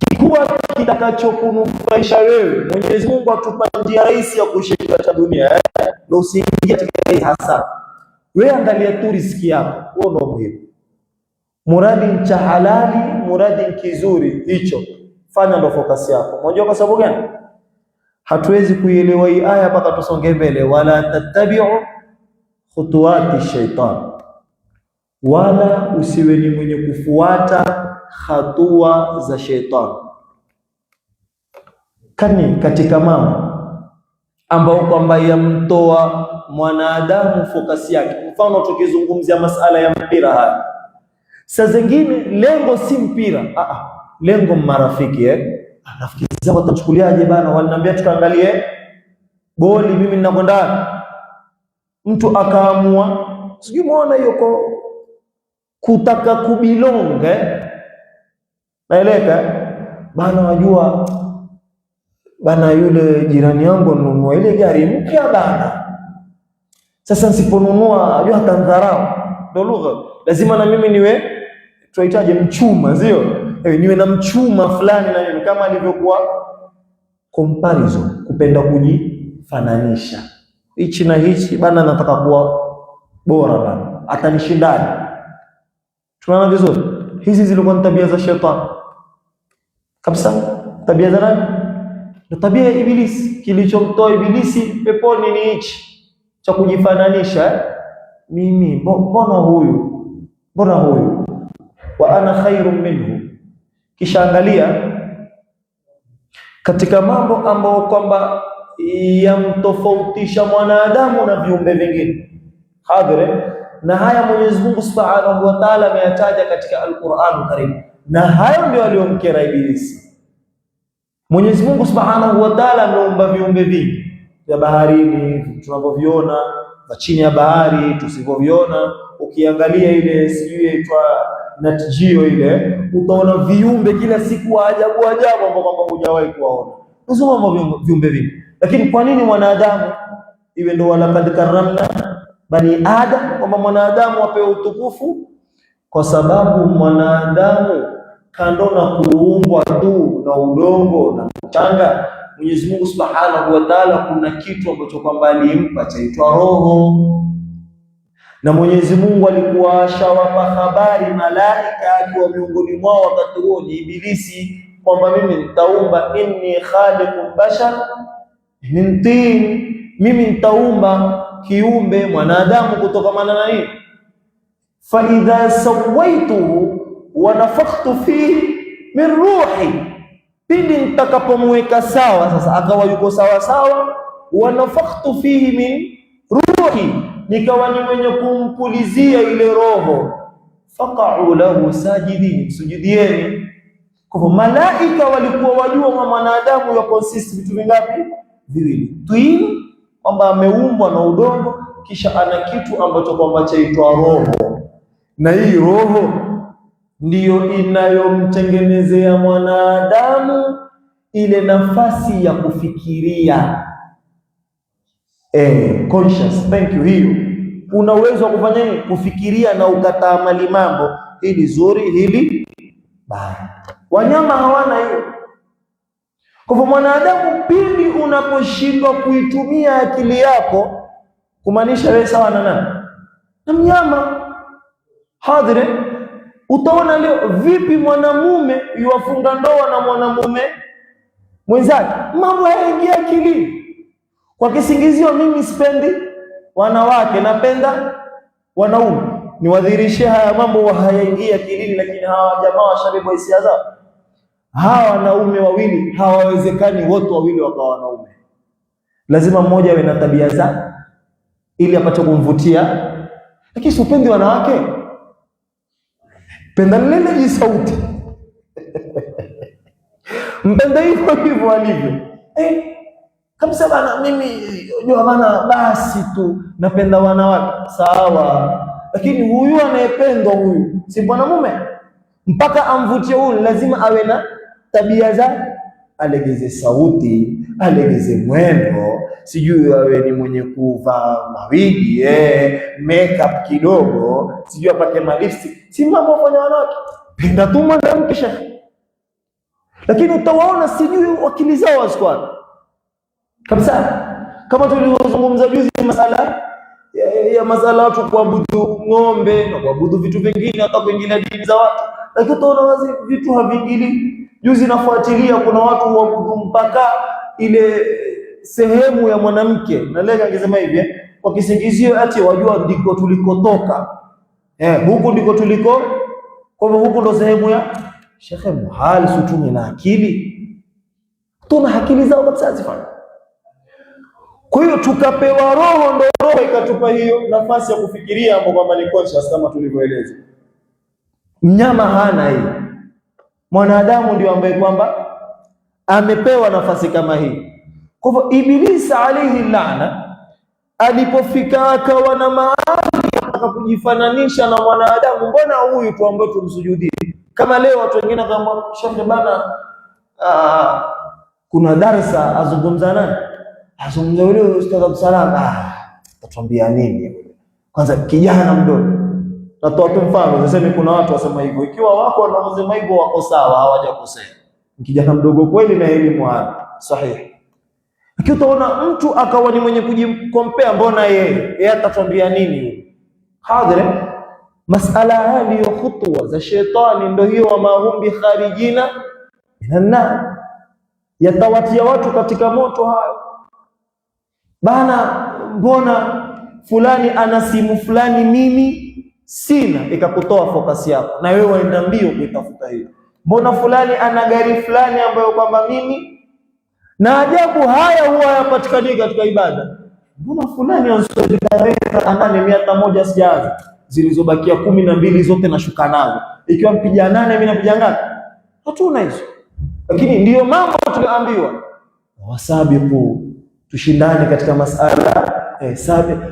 kikuwa kitakachokunufaisha wewe. Mwenyezi Mungu atupa njia rahisi ya kuishi katika dunia, ndio usiingie katika hii hasara. Wewe angalia tu riziki yako, huo ndio muhimu. Muradi cha halali, muradi kizuri, hicho fanya, ndio focus yako. Unajua kwa sababu gani? Hatuwezi kuielewa hii aya mpaka tusonge mbele. Wala tattabi'u khutuwati shaitan, wala usiwe ni mwenye kufuata hatua za shaitan. Kani katika mambo ambao kwamba yamtoa mwanadamu focus yake. Mfano tukizungumzia masala ya mpira haya, saa zingine lengo si mpira, lengo marafiki. Rafiki zangu watachukuliaje bana, wananiambia tukaangalie boli, mimi ninakwenda. Mtu akaamua, sijui muona hiyo kutaka kubilonga, naeleka bana, wajua bana, yule jirani yangu nunua ile gari mpya bana, sasa nisiponunua ajua atandharau. Ndio lugha, lazima na mimi niwe, tunahitaji mchuma, sio niwe na mchuma fulani na mimi, kama alivyokuwa comparison, kupenda kujifananisha, hichi na hichi bana, nataka kuwa bora bana, atanishindaje? Tunaona vizuri, hizi zilikuwa tabia za shetani kabisa. Tabia za nani? Ni tabia ya Ibilisi. Kilichomtoa Ibilisi peponi ni hichi cha kujifananisha. Mimi mbona huyu, wa ana khairun minhu. Kisha angalia katika mambo ambayo kwamba yamtofautisha mwanadamu na viumbe vingine, hadhire, na haya Mwenyezi Mungu Subhanahu wa Ta'ala ameyataja katika Al-Qur'an Karim, na hayo ndio aliyomkera Ibilisi. Mwenyezi Mungu Subhanahu wa Ta'ala ameumba viumbe vingi vya baharini tunavyoviona, na chini ya bahari tusivyoviona. Ukiangalia ile sijui inaitwa Nat Geo ile, utaona viumbe kila siku ajabu ambao kwamba hujawahi kuwaona. Unasoma viumbe vingi, lakini kwa nini mwanadamu iwe ndo walaqad karramna bani Adam, kwamba mwanadamu apewe utukufu? Kwa sababu mwanadamu kando na kuumbwa tu na udongo na mchanga, Mwenyezi Mungu Subhanahu wa Ta'ala kuna kitu ambacho kwamba alimpa chaitwa roho, na Mwenyezi Mungu alikuwa ashawapa habari malaika akiwa miongoni mwao wakati huo ni Ibilisi, kwamba mimi nitaumba, inni khaliqun bashar min tin, mimi nitaumba kiumbe mwanadamu kutokamana na nini? Fa idha sawaituhu wa nafakhtu fihi min ruhi, pindi nitakapomweka sawa, sasa akawa yuko sawa sawa, wa nafakhtu fihi min ruhi, nikawa ni mwenye kumpulizia ile roho, faqa'u lahu sajidin, sujudieni. Kwa malaika walikuwa wajua kwa mwanadamu ya consist vitu vingapi? Viwili. Twin, kwamba ameumbwa na udongo, kisha ana kitu ambacho kwamba chaitwa roho, na hii roho ndiyo inayomtengenezea mwanadamu ile nafasi ya kufikiria. Conscious, thank you. Hiyo una uwezo wa kufanya nini? Kufikiria na ukataamali mambo, hili zuri, hili baya. Wanyama hawana hiyo. Kwa hivyo mwanadamu, pindi unaposhindwa kuitumia akili yako, kumaanisha wewe sawa na nani? na mnyama. Hadhire, utaona leo vipi mwanamume yuwafunga ndoa na mwanamume mwenzake, mambo hayaingia akilini, kwa kisingizio mimi sipendi wanawake, napenda wanaume. Niwadhihirishe haya mambo hayaingia akilini, lakini hawa jamaa washabeba hisia zao. Hawa wanaume wawili hawawezekani wote wawili wakawa wanaume, lazima mmoja awe na tabia zake ili apate kumvutia. Lakini upendi wanawake, penda lile jisauti mpenda hivyo hivyo alivyo. Kabisa bana, mimi unajua bana, basi tu napenda wanawake, sawa. Lakini huyu anayependwa huyu si mwanamume, mpaka amvutie huyu lazima awe na tabia zake, alegeze sauti, alegeze mwendo, sijui awe ni mwenye kuvaa mawigi, makeup kidogo, sijui apake malipstick. Si mambo wafanya wanawake, penda tu mwanamke shekhi. Lakini utawaona sijui wakili zao waskwani kabisa, kama tulivyozungumza juzi masala watu kuabudu ng'ombe na kuabudu vitu vingine, hata kuingilia dini za watu. Lakini utaona wazi vitu havingili. Juzi nafuatilia, kuna watu huabudu mpaka ile sehemu ya mwanamke, na leo angesema hivi kwa kisingizio ati wajua ndiko tulikotoka, huku ndiko tuliko, kwa hivyo huku ndo sehemu ya shekhe. Muhali sutumi na akili, tuna akili zao kabisa zifanya. Kwa hiyo tukapewa roho, ndo roho ikatupa hiyo nafasi ya kufikiria mambo kwamba ni conscious kama tulivyoeleza. Mnyama hana hii, mwanadamu ndio ambaye kwamba amepewa nafasi kama hii. Kwa hivyo Ibilisi alayhi laana alipofika akawa na maana akakujifananisha na mwanadamu, mbona huyu tu ambaye tumsujudie? Kama leo watu wengine kama shekhe bana, kuna darasa azungumza nani? Azungumza yule Ustadh Absalam. Tatuambia nini? Kwanza kijana mdogo. Natoa tu mfano, nasema kuna watu wasema hivyo. Ikiwa wako wanaosema hivyo wako sawa, hawajakosea. Kijana mdogo kweli na elimu hana, sahihi. Lakini utaona mtu akawa ni mwenye kujikompea, mbona yeye atatuambia nini? Hadhira, masala haya ndio khutwa za shetani, ndio hiyo, wa mahumbi kharijina minan nar, yatawatia watu katika moto hayo. Bana, mbona fulani ana simu fulani mimi sina, ikakutoa focus yako na wewe waenda mbio kuitafuta hiyo. Mbona fulani ana gari fulani ambayo kwamba mimi, na ajabu haya huwa yapatikani katika ibada. Mbona fulani ana 100 sijaanza, zilizobakia 12 zote nashuka nazo, ikiwa mpija 8 mimi napiga ngapi? Hatuna hizo. Lakini ndiyo mambo tuliambiwa, wasabiqu, tushindane katika masala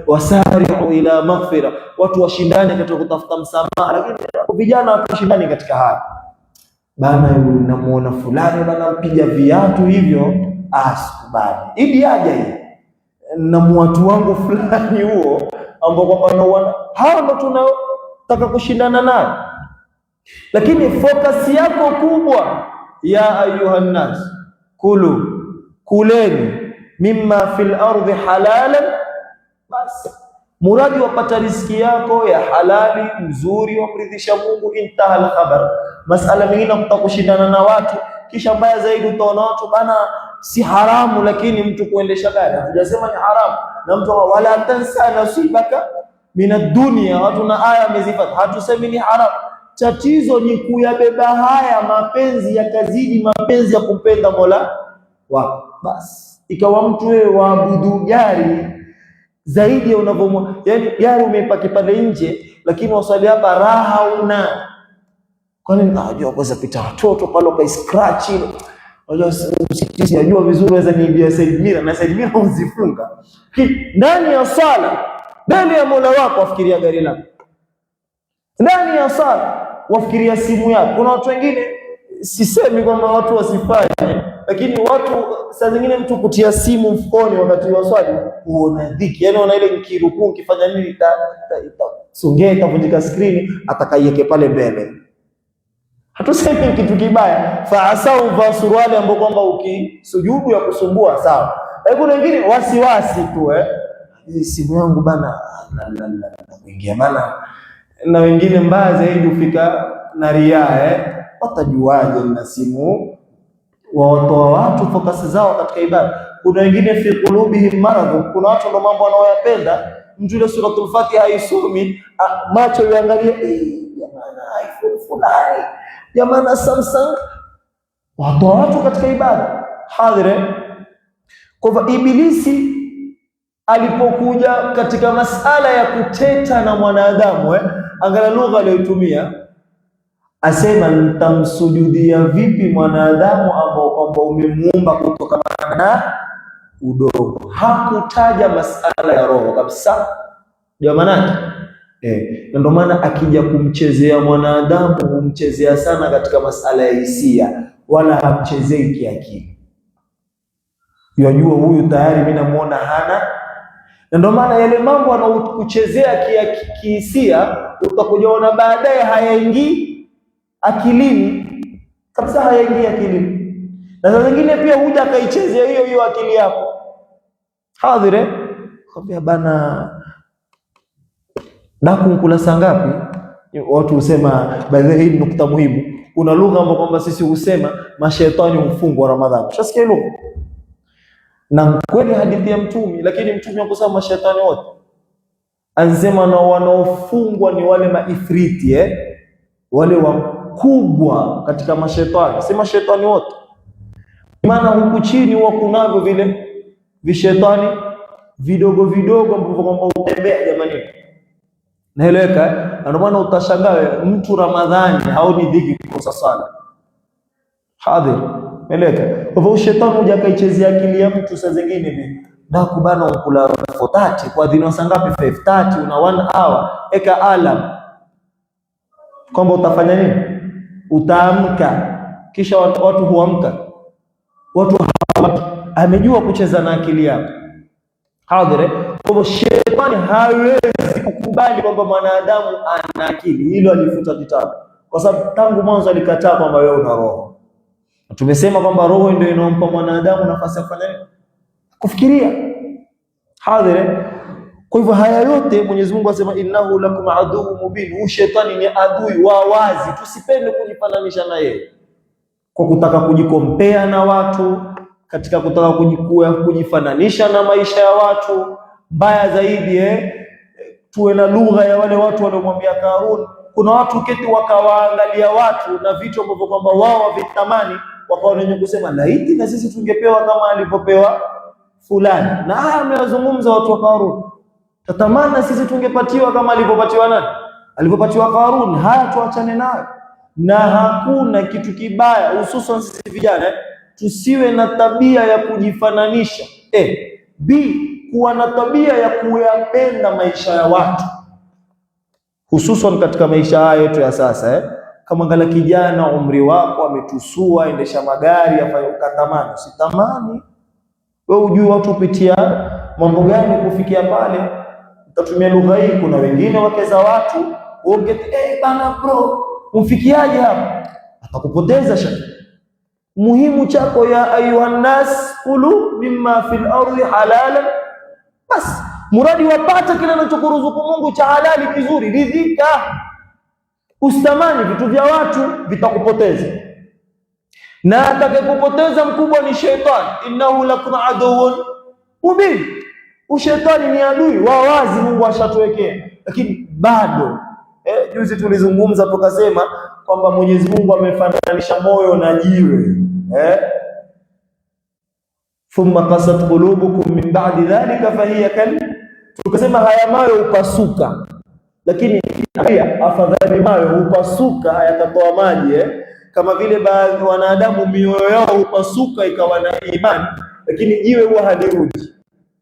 wasari'u ila maghfira, watu washindane katika kutafuta msamaha. Lakini vijana watushindane katika haya bana, unamuona fulani bana mpiga viatu hivyo, asikubali ili aje hii na watu wangu fulani huo ambao kwa bana hao ndo tunataka kushindana naye. Lakini focus yako kubwa, ya ayuhan nas kuleni mimma fil ardi halalan, basi muradi wapata riziki yako ya halali nzuri, wamridhisha Mungu, intaha al-khabar. Masala mengine kutakushindana na watu, kisha mbaya zaidi utaona watu bana, si haramu lakini mtu kuendesha gari, hatujasema ni haramu, na mtu wala tansa nasibaka min ad-dunya, watu na aya amezifata, hatusemi ni haramu. Tatizo ni kuyabeba haya mapenzi yakazidi mapenzi ya kumpenda Mola wako, basi ikawa mtu wewe waabudu gari zaidi ya unavyomo. Yani gari umepaki pale nje, lakini wasali hapa raha una. Kwani najua kwanza pita watoto pale kwa scratch ile. Unajua usikisi, najua vizuri waweza niibia side mirror na side mirror uzifunga. Ndani ya sala, mbele ya Mola wako wafikiria gari lako. Ndani ya sala wafikiria simu yako. Kuna watu wengine, sisemi kwamba watu wasifanye, lakini watu saa zingine mtu kutia simu mfukoni wakati wa swali huona dhiki. Yani una ile nikirukuu ukifanya nini songea itavunjika screen, atakaiweke pale mbele. Hatusemi kitu kibaya, faasau va suruali ambapo kwamba ukisujudu ya kusumbua sawa. Kuna wengine wasiwasi tu simu yangu bana kuingia bana. Na wengine mbaya zaidi ufika na riaa, watajuaje na simu? Watoa watu fokasi zao katika ibada. Kuna wengine fi qulubihim maradh, kuna watu ndio mambo wanaoyapenda. Mtu ile suratul Fatiha haisomi, macho yaangalia jamani iPhone fulani, jamani Samsung. Watoa watu katika ibada. Hadhire, kwa Ibilisi alipokuja katika masala ya kuteta na mwanadamu, angalia lugha aliyotumia, asema nitamsujudia vipi mwanadamu ambao kwamba umemuumba kutokana na udongo. Hakutaja masala ya roho kabisa. Ndio maana ndio maana akija kumchezea mwanadamu humchezea sana katika masala ya hisia, wala hamchezei kiakili. Yajua huyu tayari mimi namuona hana. Na ndio maana yale mambo anakuchezea kihisia utakujaona baadaye hayaingii akilini kabisa, hayaingii akilini. Na saa zingine pia huja akaichezea hiyo hiyo akili yako. Hadhire, kwambia bana daku nkula saa ngapi? Watu husema baadhi, hii nukta muhimu. Kuna lugha ambayo kwamba sisi husema mashaitani hufungwa Ramadhani. Ushasikia lugha? Na kweli hadithi ya Mtume, lakini Mtume hakusema mashaitani wote. Anasema na wanaofungwa ni wale maifriti, wale wakubwa katika mashaitani, si mashaitani wote. Maana huku chini huwa kunavyo vile vishaitani vidogo vidogo ambavyo kwamba utembea jamani. Naeleweka? Ndio maana utashangaa mtu Ramadhani haoni dhiki kukosa sala. Hadhir, naeleweka? Kwa hivyo shetani huja akaichezea akili ya mtu saa zingine hivi. Na kubana ukula 4:30 kwa dhino saa ngapi? 5:30, una 1 hour. Eka alarm kwamba utafanya nini? Utaamka. Kisha watu huamka. Watu amejua kucheza na akili yako. Hadhire, kwa hivyo shetani hawezi kukubali kwamba mwanadamu ana akili. Hilo alifuta kitabu, kwa sababu tangu mwanzo alikataa kwamba wewe una roho. Tumesema kwamba roho ndio inompa mwanadamu nafasi ya kufanya nini? Kufikiria. Hadhire, kwa hivyo haya yote Mwenyezi Mungu asema innahu lakum aduwwun mubin. Huyu shetani ni adui wa wazi, tusipende kujifananisha na yeye kwa kutaka kujikompea na watu, katika kutaka kujifananisha na maisha ya watu. Mbaya zaidi tuwe na lugha ya wale watu waliomwambia Karun. Kuna watu keti wakawaangalia watu na vitu ambavyo kwamba wao wavitamani, wakawa wenye kusema laiti na sisi tungepewa kama alivyopewa fulani. Na haya amewazungumza watu wa Karun. Tatamani na sisi tungepatiwa kama alivyopatiwa nani? Alivyopatiwa Karun. Haya tuachane nayo. Na hakuna kitu kibaya, hususan sisi vijana, tusiwe na tabia ya kujifananisha. B, kuwa na tabia ya kuyapenda maisha ya watu, hususan katika maisha haya yetu ya sasa. Kama ngala kijana umri wako ametusua, endesha magari, afanye ukatamani. Usitamani. Wewe ujui watu kupitia mambo gani kufikia pale. Utatumia lugha hii. Kuna wengine wakeza watu ongeti, bana bro, umfikiaje hapa? Atakupoteza shaka. Muhimu chako ya ayuhan nas kulu mimma fil ardi halalan, bas muradi wapata kile anachokuruzuku Mungu cha halali kizuri, ridhika. Ustamani vitu vya watu, vitakupoteza. Na atakayekupoteza mkubwa ni shetani. Innahu lakum aduwwun mubin. Ushetani ni adui wa wazi, Mungu ashatuwekea. Lakini bado juzi tulizungumza tukasema kwamba Mwenyezi Mungu amefananisha moyo na jiwe. Thumma qasat qulubukum min ba'di dhalika fahiya kal. Tukasema haya mawe upasuka, lakini pia afadhali mawe upasuka yakatoa maji, kama vile baadhi wanadamu mioyo yao upasuka ikawa na imani, lakini jiwe huwa halirudi,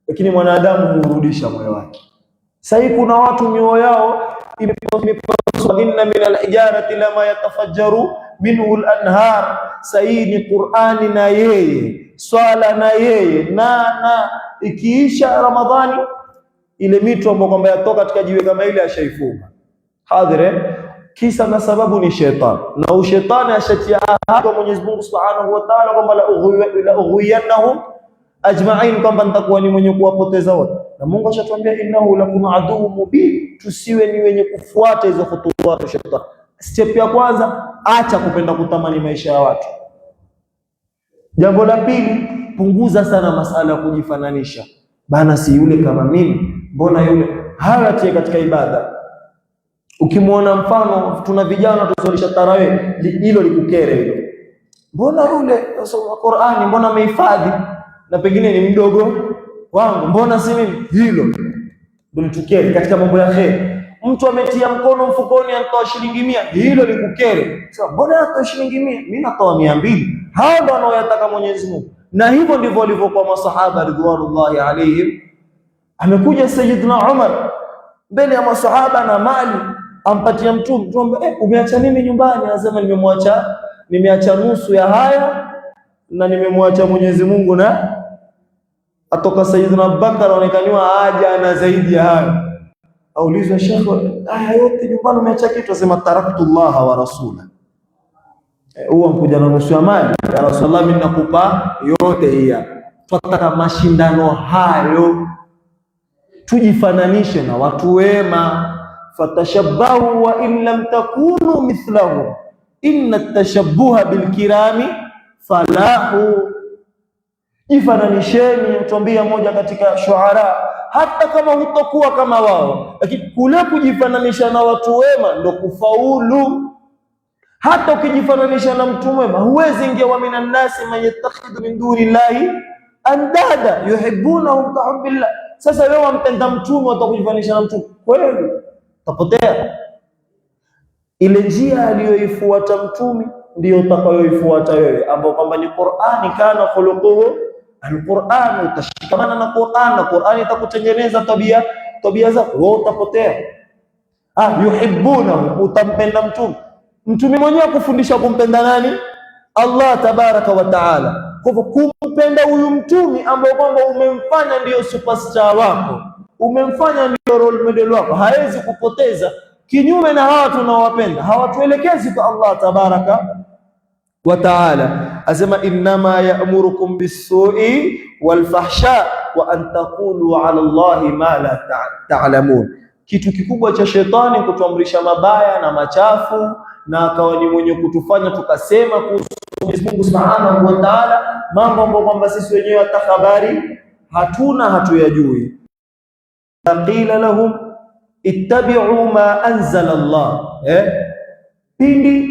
lakini mwanadamu hurudisha moyo wake. Sasa kuna watu mioyo yao imepasuka. Inna min al-hijarati lama yatafajjaru minhu al-anhar. Sahi ni Qur'ani na yeye, swala na yeye, na ikiisha Ramadhani ile mito ambayo kwamba yatoka katika jiwe kama ile ashaifunga. Hadhire, kisa na sababu ni shetani. Na ushetani ashatia ahadi Mwenyezi Mungu Subhanahu wa Ta'ala kwamba la ughwiyannahum ajma'in, kwamba nitakuwa ni mwenye kuwapoteza wote. na Mungu ashatuambia innahu lakum aduwwun mubin, tusiwe ni wenye kufuata hizo khutuwat shetani. Step ya kwanza, acha kupenda kutamani maisha ya watu. Jambo la pili, punguza sana masala ya kujifananisha. Bana, si yule kama mimi, mbona yule hawatie katika ibada. Ukimwona mfano tuna vijana tusalisha tarawih, hilo likukere hilo. Mbona yule asoma Qur'ani, mbona amehifadhi na pengine ni mdogo wangu, mbona si mimi? Hilo ndio litukere katika mambo ya kheri. Mtu ametia mkono mfukoni anatoa shilingi 100, hilo likukere. Sasa mbona anatoa shilingi 100? Mimi natoa 200. Hao ndio wanaoyataka Mwenyezi Mungu. Na hivyo ndivyo walivyokuwa masahaba ridwanullahi alaihim. Amekuja Sayyidina Umar mbele ya masahaba na mali, ampatia mtume. Mtume, umeacha nini nyumbani? Anasema nimeacha nusu ya haya na nimemwacha Mwenyezi Mungu. Na atoka Sayyidina Abubakar anaonekaniwa haja na zaidi ya hayo. Aulizwa, shekhe, haya yote nyumbani umeacha kitu? Asema taraktullah wa rasula. Huwa mkuja na nusu ya mali, ya Rasulullah, mimi nakupa yote hii. Tunataka mashindano hayo, tujifananishe na watu wema. Fatashabbahu wa in lam takunu mithlahu inna at-tashabbuha bilkirami falahu. Jifananisheni, utambia moja katika shuara, hata kama hutakuwa kama wao, lakini kule kujifananisha na watu wema ndio kufaulu. Hata ukijifananisha na mtu mwema huwezi ingia. Wa minan nasi man yattakhidhu min dunillahi andada yuhibbunahum ka hubbillah. Sasa wewe wampenda mtume, utakujifananisha na mtume kweli, utapotea. Ile njia aliyoifuata mtume ndio utakayoifuata wewe, ambao kwamba ni Qur'ani, kana khuluquhu al-Qur'an. Utashikamana na Qur'an na Qur'ani itakutengeneza tabia zako, wewe utapotea. Yuhibbunahu, utampenda mtume. Mtume mwenyewe kufundisha kumpenda nani? Allah tabaraka wa taala. Kwa hivyo kumpenda huyu mtume ambao kwamba umemfanya ndio superstar wako, umemfanya ndio role model wako, hawezi kupoteza. Kinyume na hawa tunawapenda, hawatuelekezi kwa Allah tabaraka wa taala. Asema innama ya'murukum bis-su'i wal-fahsha wa an taqulu 'ala Allahi ma la ta'lamun. Kitu kikubwa cha shetani kutuamrisha mabaya na machafu, na akawa ni mwenye kutufanya tukasema kuhusu Mwenyezi Mungu Subhanahu wa Ta'ala mambo ambayo kwamba sisi wenyewe hata habari hatuyajui. Qila lahum ittabi'u ma anzala Allah. Pindi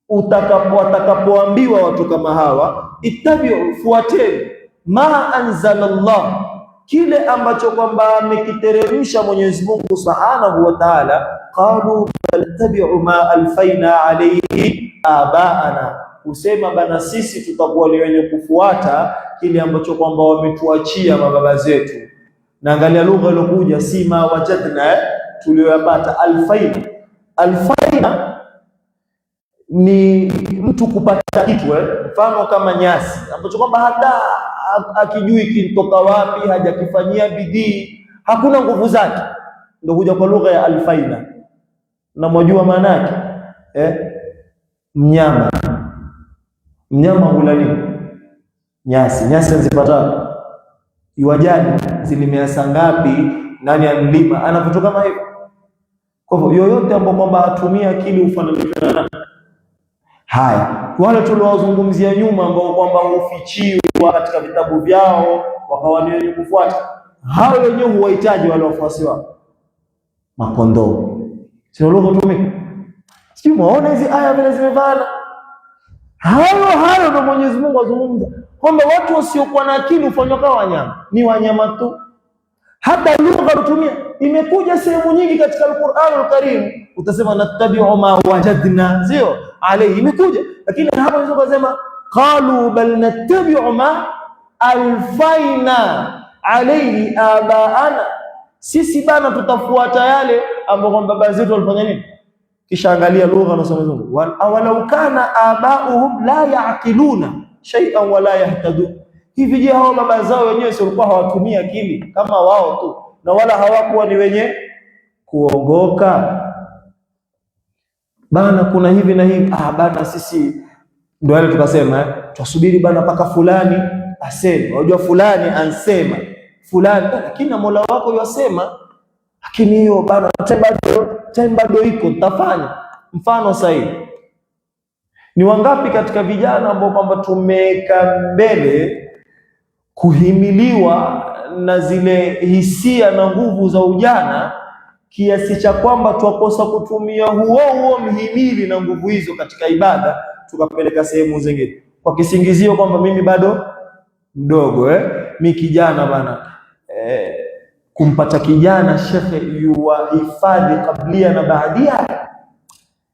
utakapoambiwa watu kama hawa, ittabi'u, fuateni, ma anzala Allah, kile ambacho kwamba amekiteremsha Mwenyezi Mungu Subhanahu wa Ta'ala. Qalu tattabi'u ma alfaina alayhi abaana, usema bana sisi tutakuwa ni wenye kufuata kile ambacho kwamba wametuachia mababa zetu. Na angalia lugha iliyokuja, si ma wajadna, tuliyopata. Alfaina ni mtu kupata kitu, mfano kama nyasi ambacho kwamba hata akijui kintoka wapi, hajakifanyia bidii, hakuna nguvu zake, ndio kuja kwa lugha ya alfaina. Na mwajua maana yake? Mnyama hula nini? Nyasi. Nyasi anazipata iwajani, zilimea ngapi, nani anlima, ana vitu kama hivyo. Kwa hivyo yoyote ambao kwamba atumia akili ufananishana. Haya, wale tuliowazungumzia nyuma ambao kwamba hufichiwa katika vitabu vyao wakawa ni wenye kufuata, hao wenyewe huwahitaji wale wafuasi wao makondoo. Sio lugha tumika. Sio muone hizi aya vile zimevana. Hayo ndio Mwenyezi Mungu azungumza kwamba watu wasiokuwa na akili hufanywa kama wanyama, ni wanyama tu. Hata lugha rutumia imekuja sehemu nyingi katika Al-Qur'an Al-Karim, utasema nattabi'u ma wajadna, sio alayhi, imekuja. Lakini hapo hizo kusema qalu bal nattabi'u ma alfaina alayhi abaana, sisi bana tutafuata yale ambayo baba zetu walifanya nini. Kisha angalia lugha na somo, walau kana abauhum la yaqiluna shay'an wala yahtadun. Hivi je, hao baba zao wenyewe sio walikuwa hawatumia akili kama wao tu, na wala hawakuwa ni wenye kuongoka? Bana kuna hivi na hivi, bana sisi ndio wale tukasema tusubiri bana mpaka fulani aseme. Unajua fulani ansema, fulani, lakini na Mola wako yasema, lakini hiyo bana time bado iko, tafanya. Mfano sahihi ni wangapi katika vijana ambao kwamba tumeweka mbele kuhimiliwa na zile hisia na nguvu za ujana kiasi cha kwamba twakosa kutumia huo mhimili na nguvu hizo katika ibada, tukapeleka sehemu zingine kwa kisingizio kwamba mimi bado mdogo, mimi kijana bana. Kumpata kijana shekhe yuwahifadhi kablia na baadia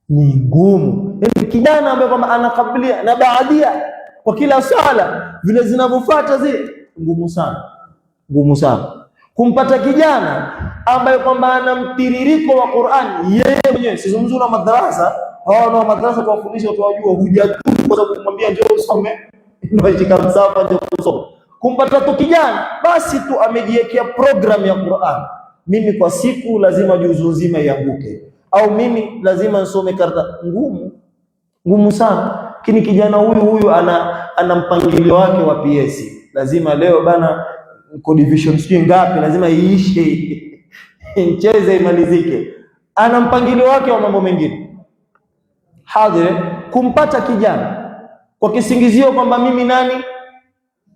ni ngumu. Kijana ambaye kwamba ana kablia na baadia kwa kila swala vile zinavyofuata zile, ngumu sana. Kumpata kijana ambaye kwamba ana mtiririko wa Qur'an yeye mwenyewe, sizungumzi na madrasa, hao na madrasa tuwafundisha tuwajua, hujatubu kwa sababu kumwambia njoo usome ndio shika msafa ndio usome. Kumpata tu kijana basi tu amejiwekea program ya Qur'an, mimi kwa siku lazima juzu nzima ianguke, au mimi lazima nisome karata, ngumu sana. Lakini kijana huyu ana mpangilio wake wa PS, lazima leo bana kwa division sio ngapi lazima iishe mcheze imalizike, ana mpangilio wake wa mambo mengine. Hadhir kumpata kijana kwa kisingizio kwamba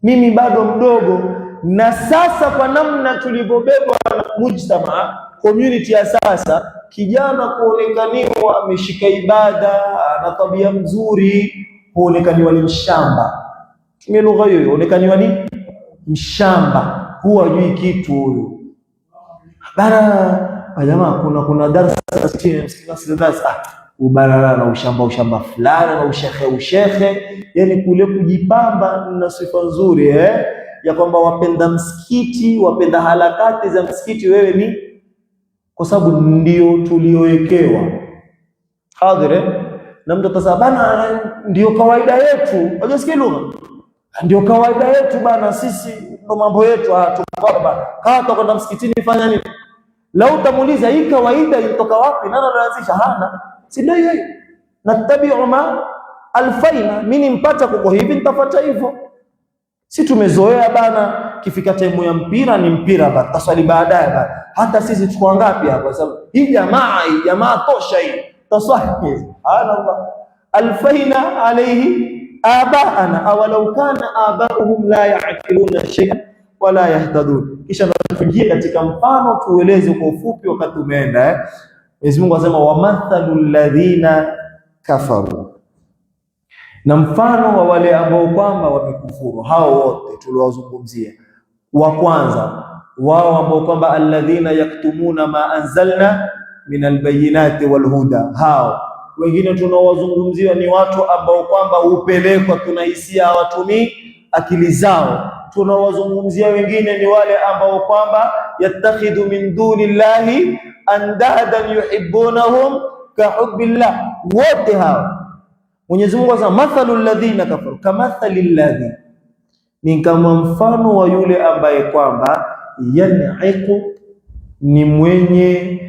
mimi bado mdogo, na sasa kwa namna tulivyobebwa na mujtama community ya sasa, kijana kuonekaniwa ameshika ibada na tabia mzuri, kuonekaniwa ni mshamba. Tumia lugha hiyo, kuonekaniwa ni mshamba, huwa hajui kitu huyu bana. Jamaa kuna darasa ubarara na ushamba fulani na ushehe, yani kule kujipamba na sifa nzuri ya kwamba wapenda msikiti, wapenda harakati za msikiti, wewe ni kwa sababu ndio tuliowekewa. Hadhire na mtu atasabana, ndio kawaida yetu. Unajisikia lugha? Ndio kawaida yetu bana, sisi ndo mambo yetu hatupaba. Hata kwenda msikitini fanya nini? Lau utamuuliza hii kawaida ilitoka wapi? Nani anaanzisha? Hana. Si ndio hiyo? Natabi'u ma alfaina, mimi nimpata kwa hivi nitafuata hivyo. Si tumezoea bana, kifika time ya mpira ni mpira bana, taswali baadaye bana. Hata sisi tuko ngapi hapa? Kwa sababu hii jamaa tosha hii. Taswali. Subhanallah. Alfaina alayhi abaana awalau kana abauhum la ya'qiluna shay'an wala yahtadun. Kisha tuingie katika mfano tueleze kwa ufupi wakati umeenda. Mwenyezi Mungu anasema wa mathalul ladhina kafaru, na mfano wa wale ambao kwamba wamekufuru. Hao wote tuliwazungumzia. Wa kwanza wao ambao kwamba alladhina yaktumuna ma anzalna min albayinati walhuda. Hao wengine tunaowazungumzia ni watu ambao kwamba hupelekwa, tunahisia hawatumii akili zao. Tunawazungumzia wengine ni wale ambao kwamba yattakhidhu min dunillahi andadan yuhibbunahum kahubbillah. Wote hao Mwenyezi Mungu anasema mathalul ladhina kafaru kamathalil ladhi, ni kama mfano wa yule ambaye kwamba yan'iqu, ni mwenye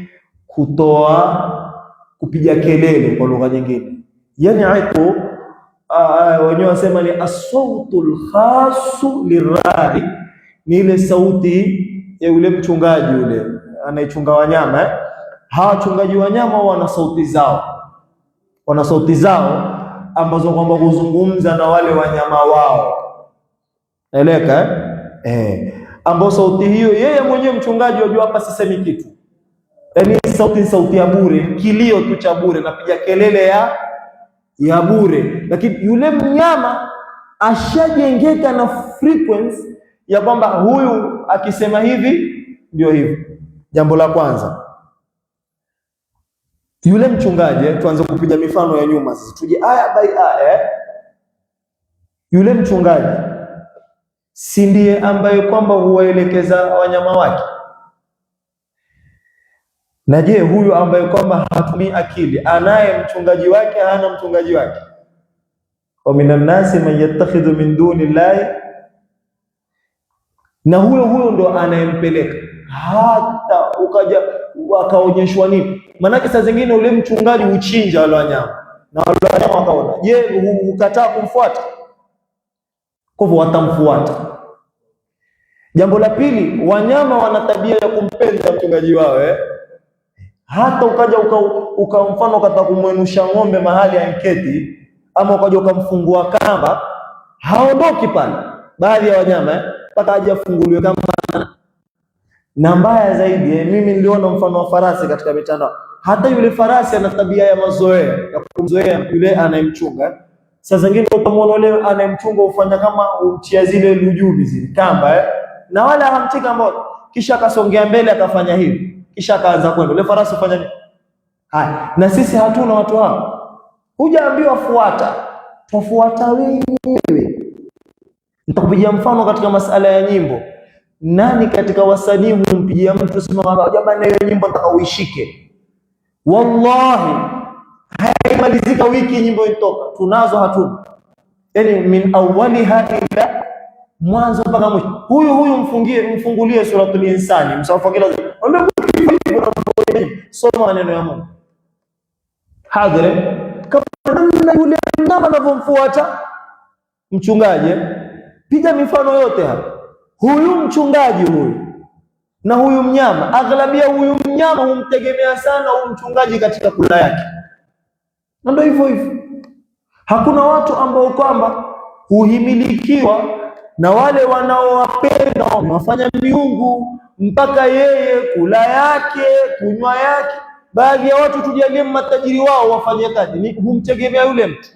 kupiga kelele. Kwa lugha nyingine yan'iqu wenyewe wasema ni as-sautul khasu lirari, ni ile sauti ya yule mchungaji yule anayechunga wanyama. Hawa wachungaji wanyama wana sauti zao ambazo kwamba huzungumza na wale wanyama wao, naeleka ambao sauti hiyo yeye mwenyewe mchungaji wajua hapa sisemi kitu, yaani sauti ya bure, kilio tu cha bure, napiga kelele ya bure. Lakini yule mnyama ashajengeka na frequency ya kwamba huyu akisema hivi ndio hivi. Jambo la kwanza, yule mchungaji, tuanze kupiga mifano ya nyuma sasa, tuje aya by aya. Yule mchungaji si ndiye ambaye kwamba huwaelekeza wanyama wake? Na je, huyu ambaye kwamba hatumii akili anaye mchungaji wake, hana mchungaji wake? Wa minan nasi man yattakhidhu min duni llahi, na huyo ndo anayempeleka. Hata ukaja wakaonyeshwa nini? Maanake saa zingine ule mchungaji huchinja wale wanyama na wale wanyama wakaona, je, ukataa kumfuata? Kwa hivyo watamfuata. Jambo la pili, wanyama wana tabia ya kumpenda mchungaji wao hata ukaja mfano ukataka kumwenusha ng'ombe mahali anketi, ama ukaja ukamfungua kamba, haondoki pale. Baadhi ya wanyama mpaka aje afunguliwe kamba. Na mbaya zaidi, mimi niliona mfano wa farasi katika mitandao. Hata yule farasi ana tabia ya mazoea, ya kumzoea yule anayemchunga. Saa zingine utamwona yule anayemchunga ufanya kama umtia zile lujubi zile kamba na wala hamtika ambao, kisha akasongea mbele akafanya hivi, kisha akaanza kwenda. Yule farasi ufanya nini? Haya, na sisi hatuna watu hao. Hujaambiwa fuata, tufuata wenyewe. Nitakupigia mfano katika masala ya nyimbo. Nani katika wasanii humpigia mtu sema jamani, hiyo nyimbo nataka uishike? Wallahi haimalizika wiki nyimbo itoka. Tunazo hatuna? Yani min awwaliha ila mwanzo mpaka mwisho. Huyu mfungulie suratul Insani, msawafu kila soma maneno ya Mungu. Hadhire kama yule mnyama anavyomfuata mchungaji. Piga mifano yote hapa. Huyu mchungaji huyu na huyu mnyama, aghlabia huyu mnyama humtegemea sana huyu mchungaji katika kula yake. Na ndio hivyo hivyo. Hakuna watu ambao kwamba huhimilikiwa na wale wanaowapenda wafanya miungu mpaka yeye kula yake, kunywa yake. Baadhi ya watu tujalie matajiri wao wafanye kazi, ni humtegemea yule mtu.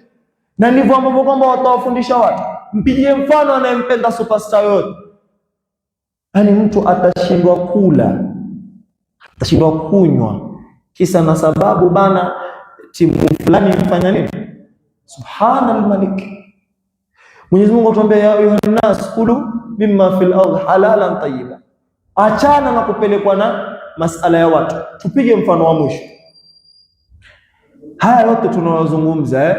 Na ndivyo ambavyo kwamba watawafundisha watu. Mpigie mfano anayempenda superstar yote. Yaani mtu atashindwa kula, atashindwa kunywa, kisa na sababu bana timu fulani mfanya nini? Subhanal Malik. Mwenyezi Mungu atuambia ya ayuhan nas kulu mimma fil ardh halalan tayyiba. Achana na kupelekwa na masala ya watu. Tupige mfano wa mwisho. Haya yote tunayozungumza